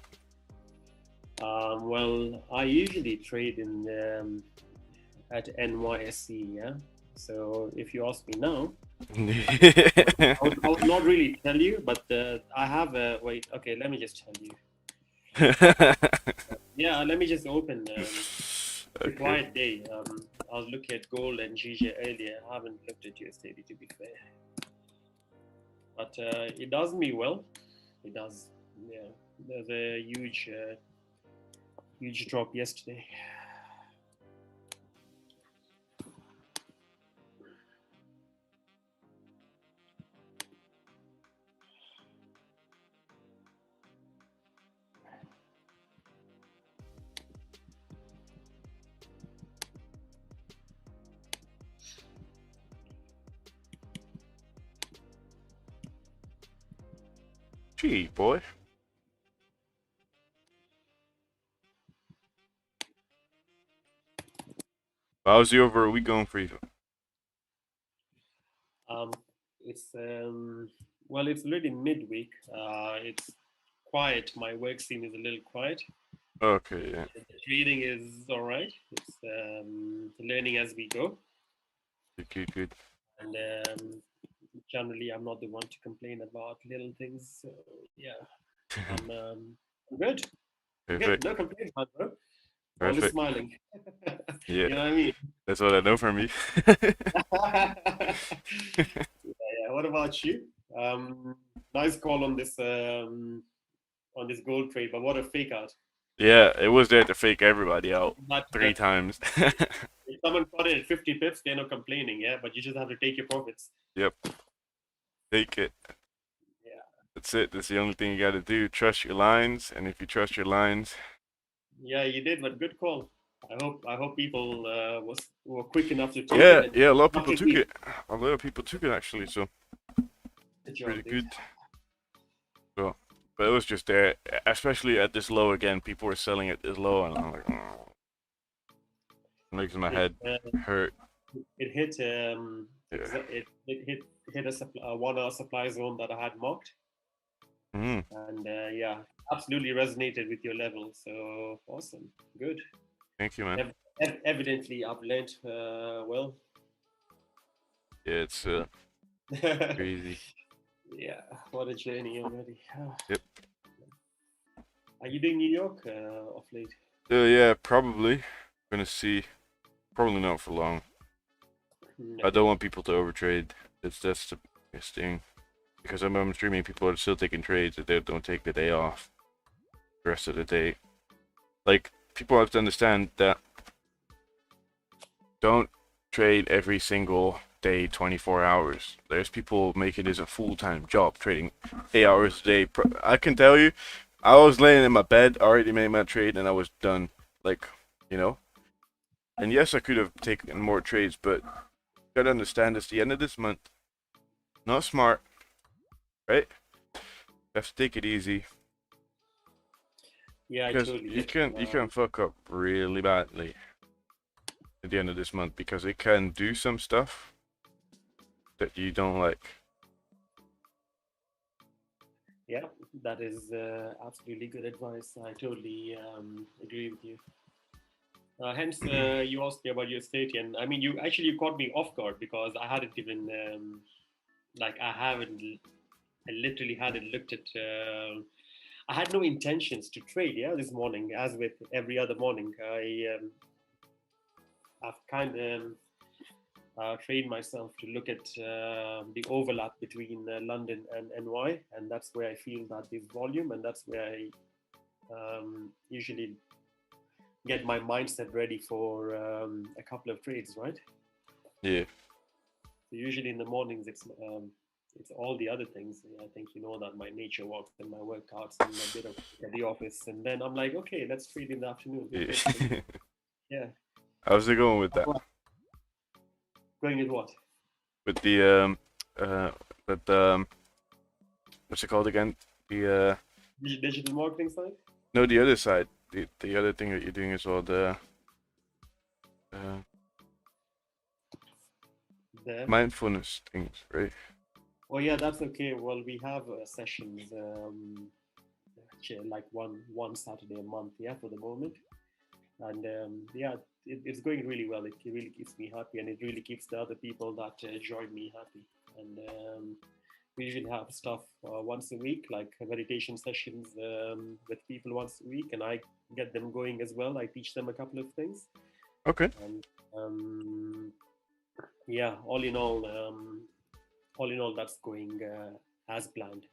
Well, I usually trade in at NYSE, yeah. So if you ask me now, I would not really tell you, but I have a wait. Okay, let me just tell you. Yeah, let me just open. It's a quiet day. I was looking at gold and GJ earlier. I haven't looked at USD to be fair, but it does me well. It does. Yeah, there's a huge drop yesterday. Gee, boy. How's the overall week going for you? It's well, it's already midweek. It's quiet. My work scene is a little quiet. Okay, yeah. The trading is all right. It's learning as we go. Good. And generally, I'm not the one to complain about little things. So yeah, I'm good. Perfect. Good. No complaints, man, bro. Perfect. Always smiling. Yeah. You know what I mean? That's what I know from you. Yeah. What about you? Nice call on this gold trade, but what a fake out. Yeah, it was there to fake everybody out But, 3 times. If someone got it at 50 pips, they're not complaining, yeah, but you just have to take your profits. Yep. Take it. Yeah. That's it. That's the only thing you got to do. Trust your lines, and if you trust your lines. Yeah, you did, but good call. I hope people were quick enough to take it. Yeah, a lot of people took it. A lot of people took it actually, so good job, pretty dude. good. So, but it was just there, especially at this low again. People were selling at this low, and I'm like, oh. It makes my head hurt. It hit it hit a 1 hour supply zone that I had marked. And yeah, absolutely resonated with your level. So awesome, good. Thank you, man. Evidently, I've learned well. Yeah, it's crazy. Yeah, what a journey already. Yep. Are you doing New York off late? Yeah, probably. Gonna see. Probably not for long. I don't want people to overtrade. That's the biggest thing. Because I'm streaming, people are still taking trades that they don't take the day off. The rest of the day. Like, people have to understand that don't trade every single day 24 hours. There's people making this a full-time job, trading 8 hours a day. I can tell you, I was laying in my bed, already made my trade, and I was done. Like, you know? And yes, I could have taken more trades, but you gotta understand it's the end of this month. Not smart, right? You have to take it easy. Yeah, I Because totally you get can it. fuck up really badly at the end of this month because it can do some stuff that you don't like. Yeah, that is absolutely good advice. I totally agree with you. Hence, you asked me about your state, and I mean, you caught me off guard because I hadn't even like I haven't I literally hadn't looked at. I had no intentions to trade. Yeah, this morning, as with every other morning, I've kind of trained myself to look at the overlap between London and NY, and that's where I feel that there's volume, and that's where I usually get my mindset ready for a couple of trades, right? Yeah. So usually in the mornings, it's all the other things. I think you know that my nature walks and my workouts and a bit of at the office, and then I'm like, okay, let's trade in the afternoon. Yeah. Yeah. How's it going with that? Going with what? With the with what's it called again? The Digital marketing side? no, the other side. The other thing that you're doing is all the uh, There. mindfulness things, right? Oh yeah, that's okay. Well, we have sessions like one Saturday a month, yeah, for the moment, and yeah, it's going really well. It really keeps me happy, and it really keeps the other people that join me happy. And we usually have stuff once a week, like meditation sessions with people once a week, and I get them going as well. I teach them a couple of things, Okay. and yeah, all in all, that's going as planned.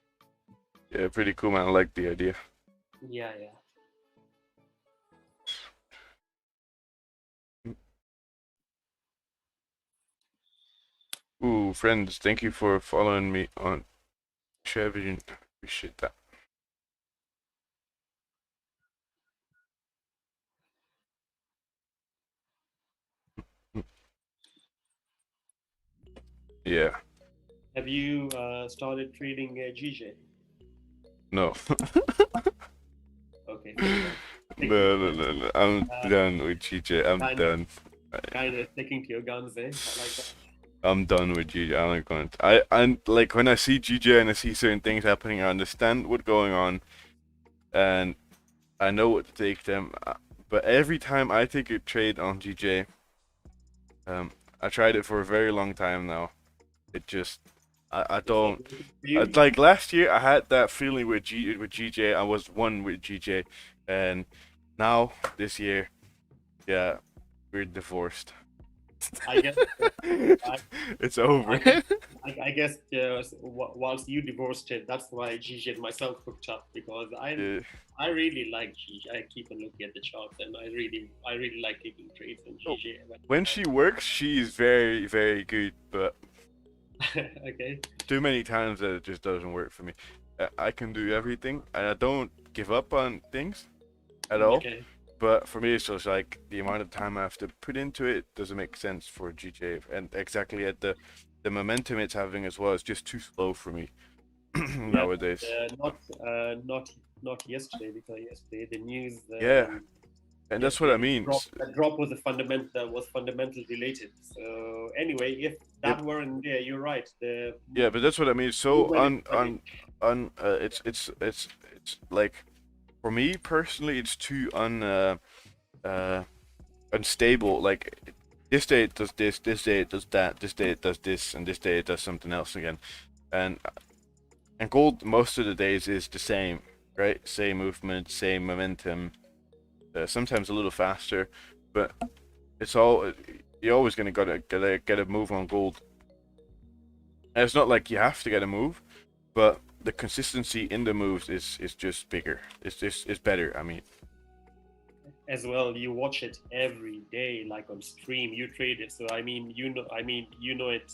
Yeah, pretty cool, man. I like the idea. Yeah, yeah. Ooh, friends, thank you for following me on Trevision. Appreciate that. Yeah. Have you started trading GJ? No. Okay, fair enough. No. I'm done with GJ. I'm Kind of, done. kind of sticking to your guns, eh? I like that. I'm done with GJ. I'm not going to. I like when I see GJ and I see certain things happening, I understand what's going on, and I know what to take them. But every time I take a trade on GJ, I tried it for a very long time now. It just, I It's not don't. working for you. Like last year, I had that feeling with GJ. I was one with GJ, and now this year, yeah, we're divorced. I guess. I, It's over. I guess. I guess whilst you divorced it, that's why GJ and myself hooked up because Yeah. I really like GJ. I keep on looking at the charts, and I really like taking trades on Oh, GJ. when she works, she's very, very good, but Okay. too many times that it just doesn't work for me. I can do everything, and I don't give up on things at all. Okay. But for me, it's just like the amount of time I have to put into it doesn't make sense for GJ, and exactly at the momentum it's having as well is just too slow for me Yeah, nowadays. not yesterday because yesterday the news Yeah, and that's what I yesterday mean. that drop was a fundamental that was fundamental related. So anyway, if Yep. that weren't there, you're right. The Yeah, but that's what I mean. So movement is funny. it's like for me personally, it's too uh unstable. Like this day it does this day it does that, this day it does this, and this day it does something else again. And gold most of the days is the same, right? Same movement, same momentum. Sometimes a little faster, but it's all you're always gonna get a move on gold. And it's not like you have to get a move, but the consistency in the moves is just bigger. It's better. I mean, As well, you watch it every day, like on stream. You trade it, so I mean, you know it.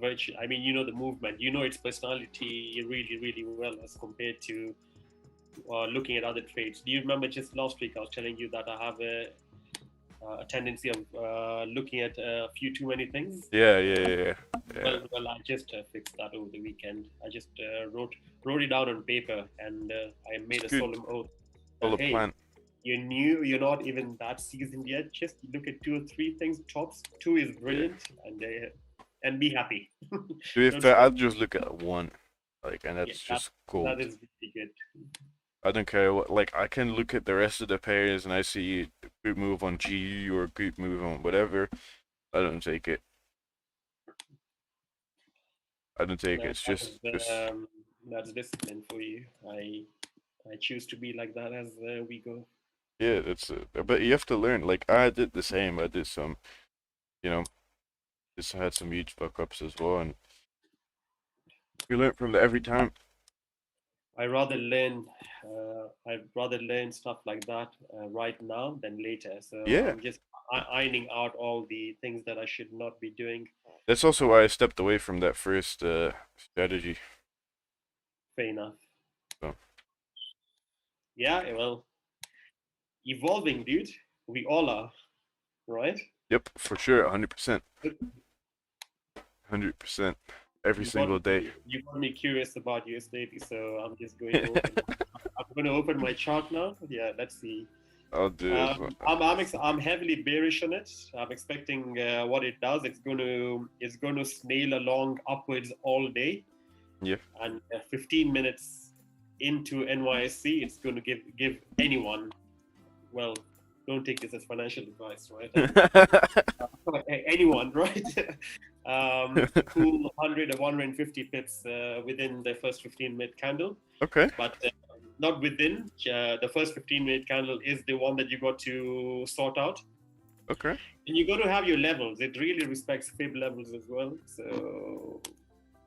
Virtually, I mean, you know the movement. You know its personality really, really well as compared to looking at other trades. Do you remember just last week I was telling you that I have a tendency of looking at a few too many things. Yeah. Well, I just fixed that over the weekend. I just wrote it down on paper, and I It's made a good. solemn oath Full that of hey, plan. you're new, you're not even that seasoned yet. Just look at 2 or 3 things. Tops two is Yeah. brilliant, and be happy. To be Don't fair, stress. I'll just look at one, like, and Yeah, that's just that gold. is really good. I don't care what. Like, I can look at the rest of the pairs and I see a good move on G or a good move on whatever. I don't take it. I don't take it. No, It's just that's discipline for you. I choose to be like that as we go. yeah. That's but you have to learn. Like, I did the same. I did some, you know, just had some huge fuck ups as well, and you learn from that every time. I'd rather learn stuff like that right now than later. So Yeah, I'm just ironing out all the things that I should not be doing. that's also Uh, why I stepped away from that first strategy. Fair enough. So Yeah, well, evolving, dude. We all are, right? yep, for sure, 100%, 100%, every You got single day. you got me curious about USDT, so I'm just going to open. I'm going to open my chart now. Yeah, let's see. I'll do as well. I'm heavily bearish on it. I'm expecting what it does. It's going to snail along upwards all day, Yeah. and 15 minutes into NYSC, it's going to give anyone. Well, don't take this as financial advice, right? Anyone, right? A cool 100 or 150 pips within the first 15-minute candle, Okay. but not within. The first 15-minute candle is the one that you got to sort out. Okay. And you got to have your levels. It really respects fib levels as well. So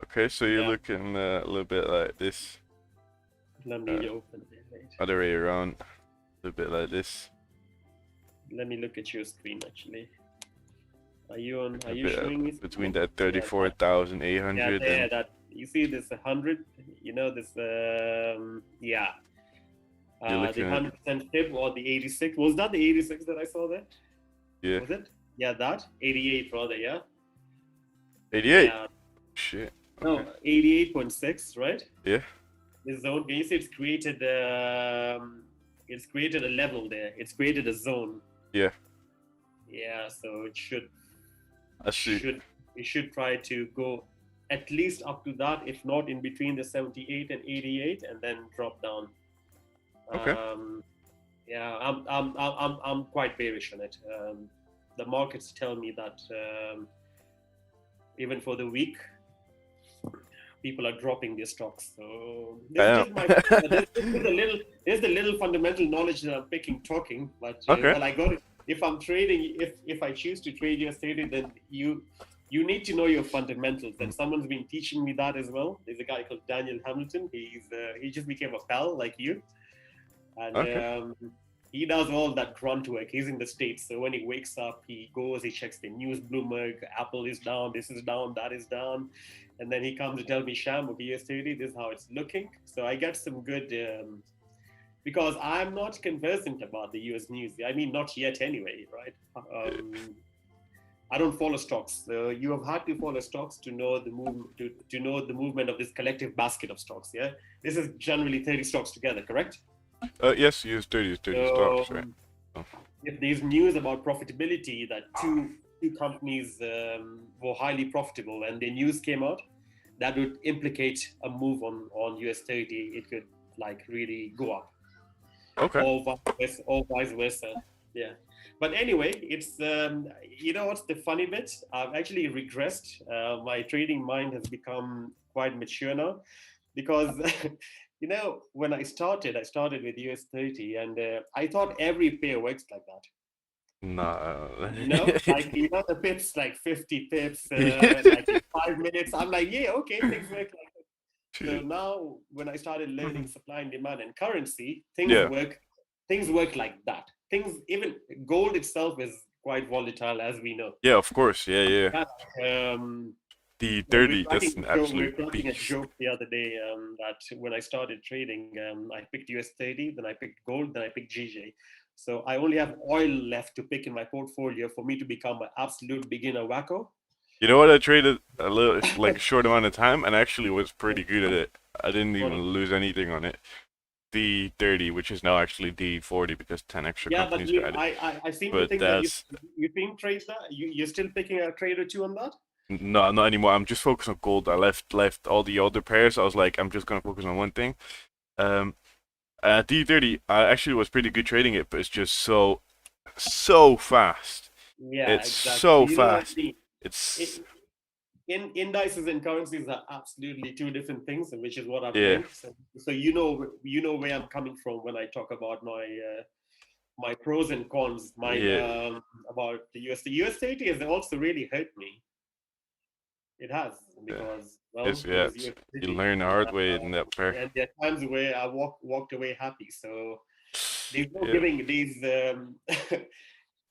Okay. So you're yeah, looking a little bit like this, let me open it. Right? other way around, a little bit like this. Let me look at your screen actually. Are you on? Are A you bit showing me between something? that 34,800 There, and that you see this 100. You know this. Yeah. you're The looking at 100% fib or the 86. Was that the 86 that I saw there? yeah, Was it? Yeah, that 88 rather. Yeah. 88. Yeah. Shit. No, Okay. 88.6, right? Yeah. This zone. Can you see it's created a level there. It's created a zone. Yeah. Yeah. So I see. it should try to go at least up to that, if not in between the 78 and 88, and then drop down. Okay. Yeah, I'm quite bearish on it. The markets tell me that even for the week, people are dropping their stocks. So this is just my there's the little fundamental knowledge that I'm picking talking. But Okay. well, I got it. If I'm trading, if I choose to trade your stated, then you need to know your fundamentals. And someone's been teaching me that as well. There's a guy called Daniel Hamilton. He just became a pal like you, and Okay. he does all that grunt work. He's in the States, so when he wakes up, he goes, he checks the news, Bloomberg, Apple is down, this is down, that is down, and then he comes to tell me, Sham, okay, yesterday, this is how it's looking. So I get some good, because I'm not conversant about the US news. I mean, not yet anyway, right? I don't follow stocks. You have had to follow stocks to know the to know the movement of this collective basket of stocks. Yeah, this is generally 30 stocks together, correct? Yes, use 30 So stocks, right? Oh. if there's news about profitability that two companies were highly profitable and the news came out, that would implicate a move on US 30. It could like really go up, Okay. or vice versa. Yeah. But anyway, it's you know what's the funny bit? I've actually regressed. My trading mind has become quite mature now, because you know when I started with US 30, and I thought every pair works like that. Nah. You know, like you know the pips like 50 pips, like in 5 minutes. I'm like, yeah, okay, things work like that. So Shit. now when I started learning supply and demand and currency, Yeah. things work like that. Things, even gold itself is quite volatile, as we know. Yeah, of course. Yeah, yeah. Yeah. The Well, we 30, that's an we were absolute cracking a beast. joke the other day that when I started trading, I picked US 30, then I picked gold, then I picked GJ. So I only have oil left to pick in my portfolio for me to become an absolute beginner wacko. You know what? I traded a little, like a short amount of time, and actually was pretty good at it. I didn't What even lose anything on it. D30, which is now actually D40 because 10 extra Yeah, but companies got it. I seem to But think that that's you think trades that you're still picking a trade or two on that. no, not anymore. I'm just focused on gold. I left all the other pairs. I was like, I'm just gonna focus on one thing. Um, D30, I actually was pretty good trading it, but it's just so fast. Yeah, It's exactly. so You know what I fast. mean? It's It, indices and currencies are absolutely two different things, which is what I've yeah, learned. So you know where I'm coming from when I talk about my pros and cons. My yeah. about the USD. USD has also really hurt me. It has Yeah. because well, because You USD. learn the hard way in that pair. And there are times where I walked away happy. So there's no Yeah. giving these.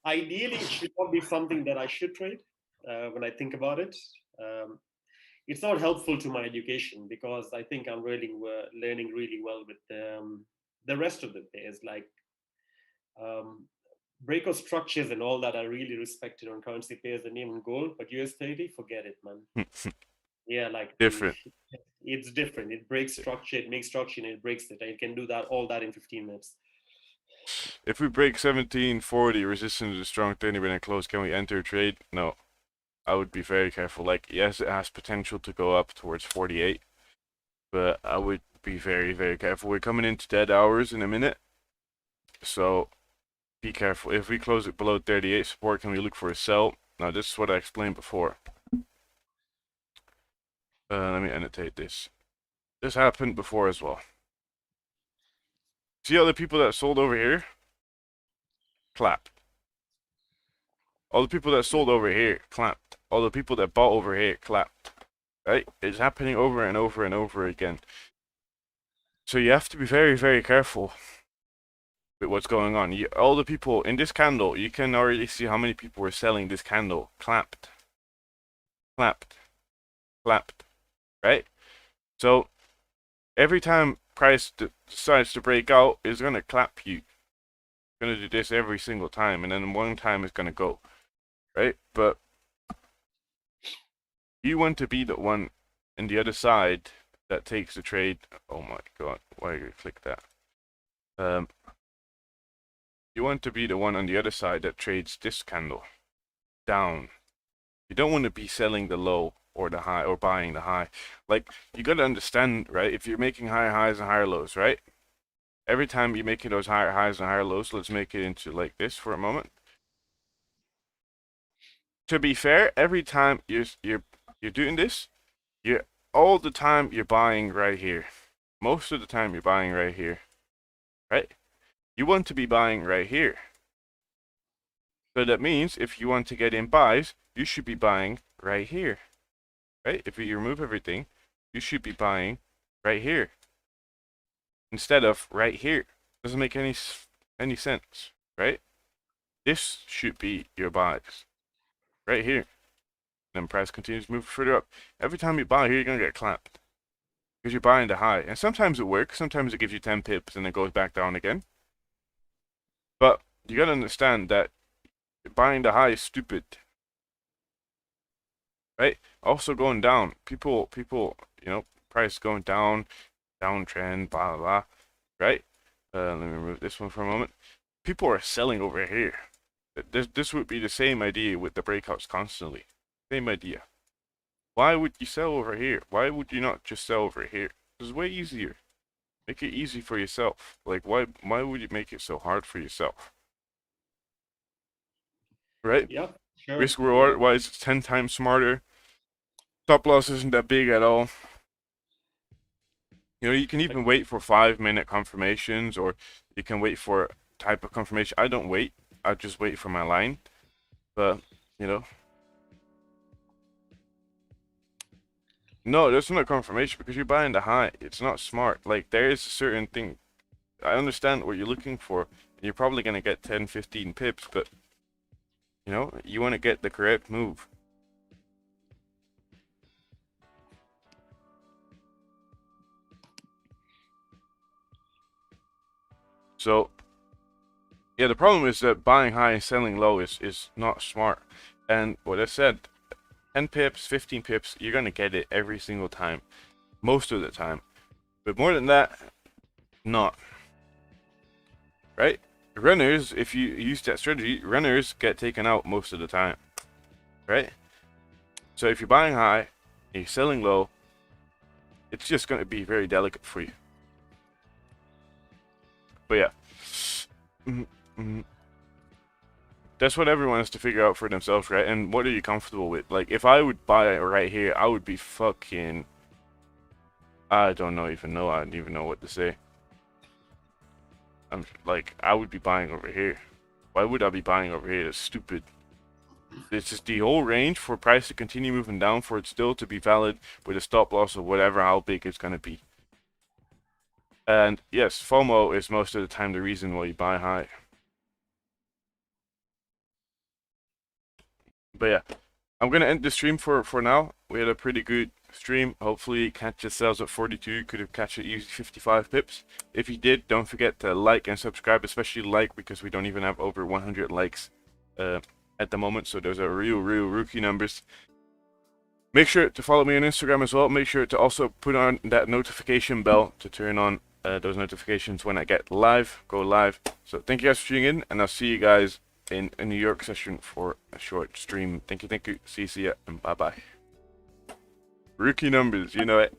Ideally, it should not be something that I should trade. When I think about it, um, it's not helpful to my education because I think I'm really learning really well with the rest of the pairs, like um, breakout structures and all that are really respected on currency pairs and even gold. But US30, forget it, man. Yeah, like Different. it's different. It breaks structure, it makes structure, and it breaks it. And it can do that all that in 15 minutes. If we break 1740 resistance to strong 30 minute close, can we enter a trade? No. I would be very careful. Like, yes, it has potential to go up towards 48, but I would be very, very careful. We're coming into dead hours in a minute, so be careful. If we close it below 38 support, can we look for a sell? Now, this is what I explained before. Let me annotate this. This happened before as well. See all the people that sold over here? Clapped. All the people that sold over here clapped. All the people that bought over here clapped. Right? It's happening over and over and over again. So you have to be very, very careful with what's going on. All the people in this candle, you can already see how many people were selling this candle. Clapped. Clapped. Clapped. Right? So every time price decides to break out, it's going to clap you. It's going to do this every single time, and then one time it's going to go. Right? But you want to be the one on the other side that takes the trade. Oh my god, why did you click that? You want to be the one on the other side that trades this candle down. You don't want to be selling the low or the high or buying the high. Like, you got to understand, right? If you're making higher highs and higher lows, right? Every time you're making those higher highs and higher lows, let's make it into like this for a moment. To be fair, every time you're doing this, you're all the time you're buying right here. Most of the time you're buying right here, right? You want to be buying right here. So that means if you want to get in buys, you should be buying right here, right? If you remove everything, you should be buying right here instead of right here. Doesn't make any sense, right? This should be your buys right here. Then price continues to move further up. Every time you buy here, you're gonna get clapped because you're buying the high. And sometimes it works. Sometimes it gives you 10 pips and then goes back down again. But you gotta understand that buying the high is stupid, right? Also going down. People, price going down, downtrend, blah blah blah, right? Let me remove this one for a moment. People are selling over here. This would be the same idea with the breakouts constantly. Same idea. Why would you sell over here? Why would you not just sell over here? It's way easier. Make it easy for yourself. Like, why would you make it so hard for yourself? Right? Yeah, sure. Risk Yeah. reward wise, it's 10 times smarter. Stop loss isn't that big at all. You can even wait for 5-minute confirmations, or you can wait for type of confirmation. I don't wait. I just wait for my line. But, you know, no, there's not confirmation because you're buying the high. It's not smart. Like, there is a certain thing. I understand what you're looking for. And you're probably going to get 10, 15 pips, but, you want to get the correct move. So, Yeah, the problem is that buying high and selling low is not smart. And what I said, 10 pips, 15 pips, you're gonna get it every single time, most of the time. But more than that, not. Right? Runners, if you use that strategy, runners get taken out most of the time. Right? So if you're buying high and you're selling low, it's just gonna be very delicate for you. But yeah. That's what everyone has to figure out for themselves, right? And what are you comfortable with? Like, if I would buy it right here, I would be fucking... I don't know, even know. I don't even know what to say. I'm like, I would be buying over here. Why would I be buying over here? That's stupid. It's just the whole range for price to continue moving down, for it still to be valid with a stop loss of whatever, how big it's going to be. And yes, FOMO is most of the time the reason why you buy high. But yeah, I'm going to end the stream for now. We had a pretty good stream. Hopefully catch yourselves at 42. Could have catch it using 55 pips. If you did, don't forget to like and subscribe, especially like, because we don't even have over 100 likes at the moment. So those are real rookie numbers. Make sure to follow me on Instagram as well. Make sure to also put on that notification bell to turn on those notifications when I get live, go live. So thank you guys for tuning in, and I'll see you guys in a New York session for a short stream. Thank you. See ya, and bye-bye. Rookie numbers, you know it.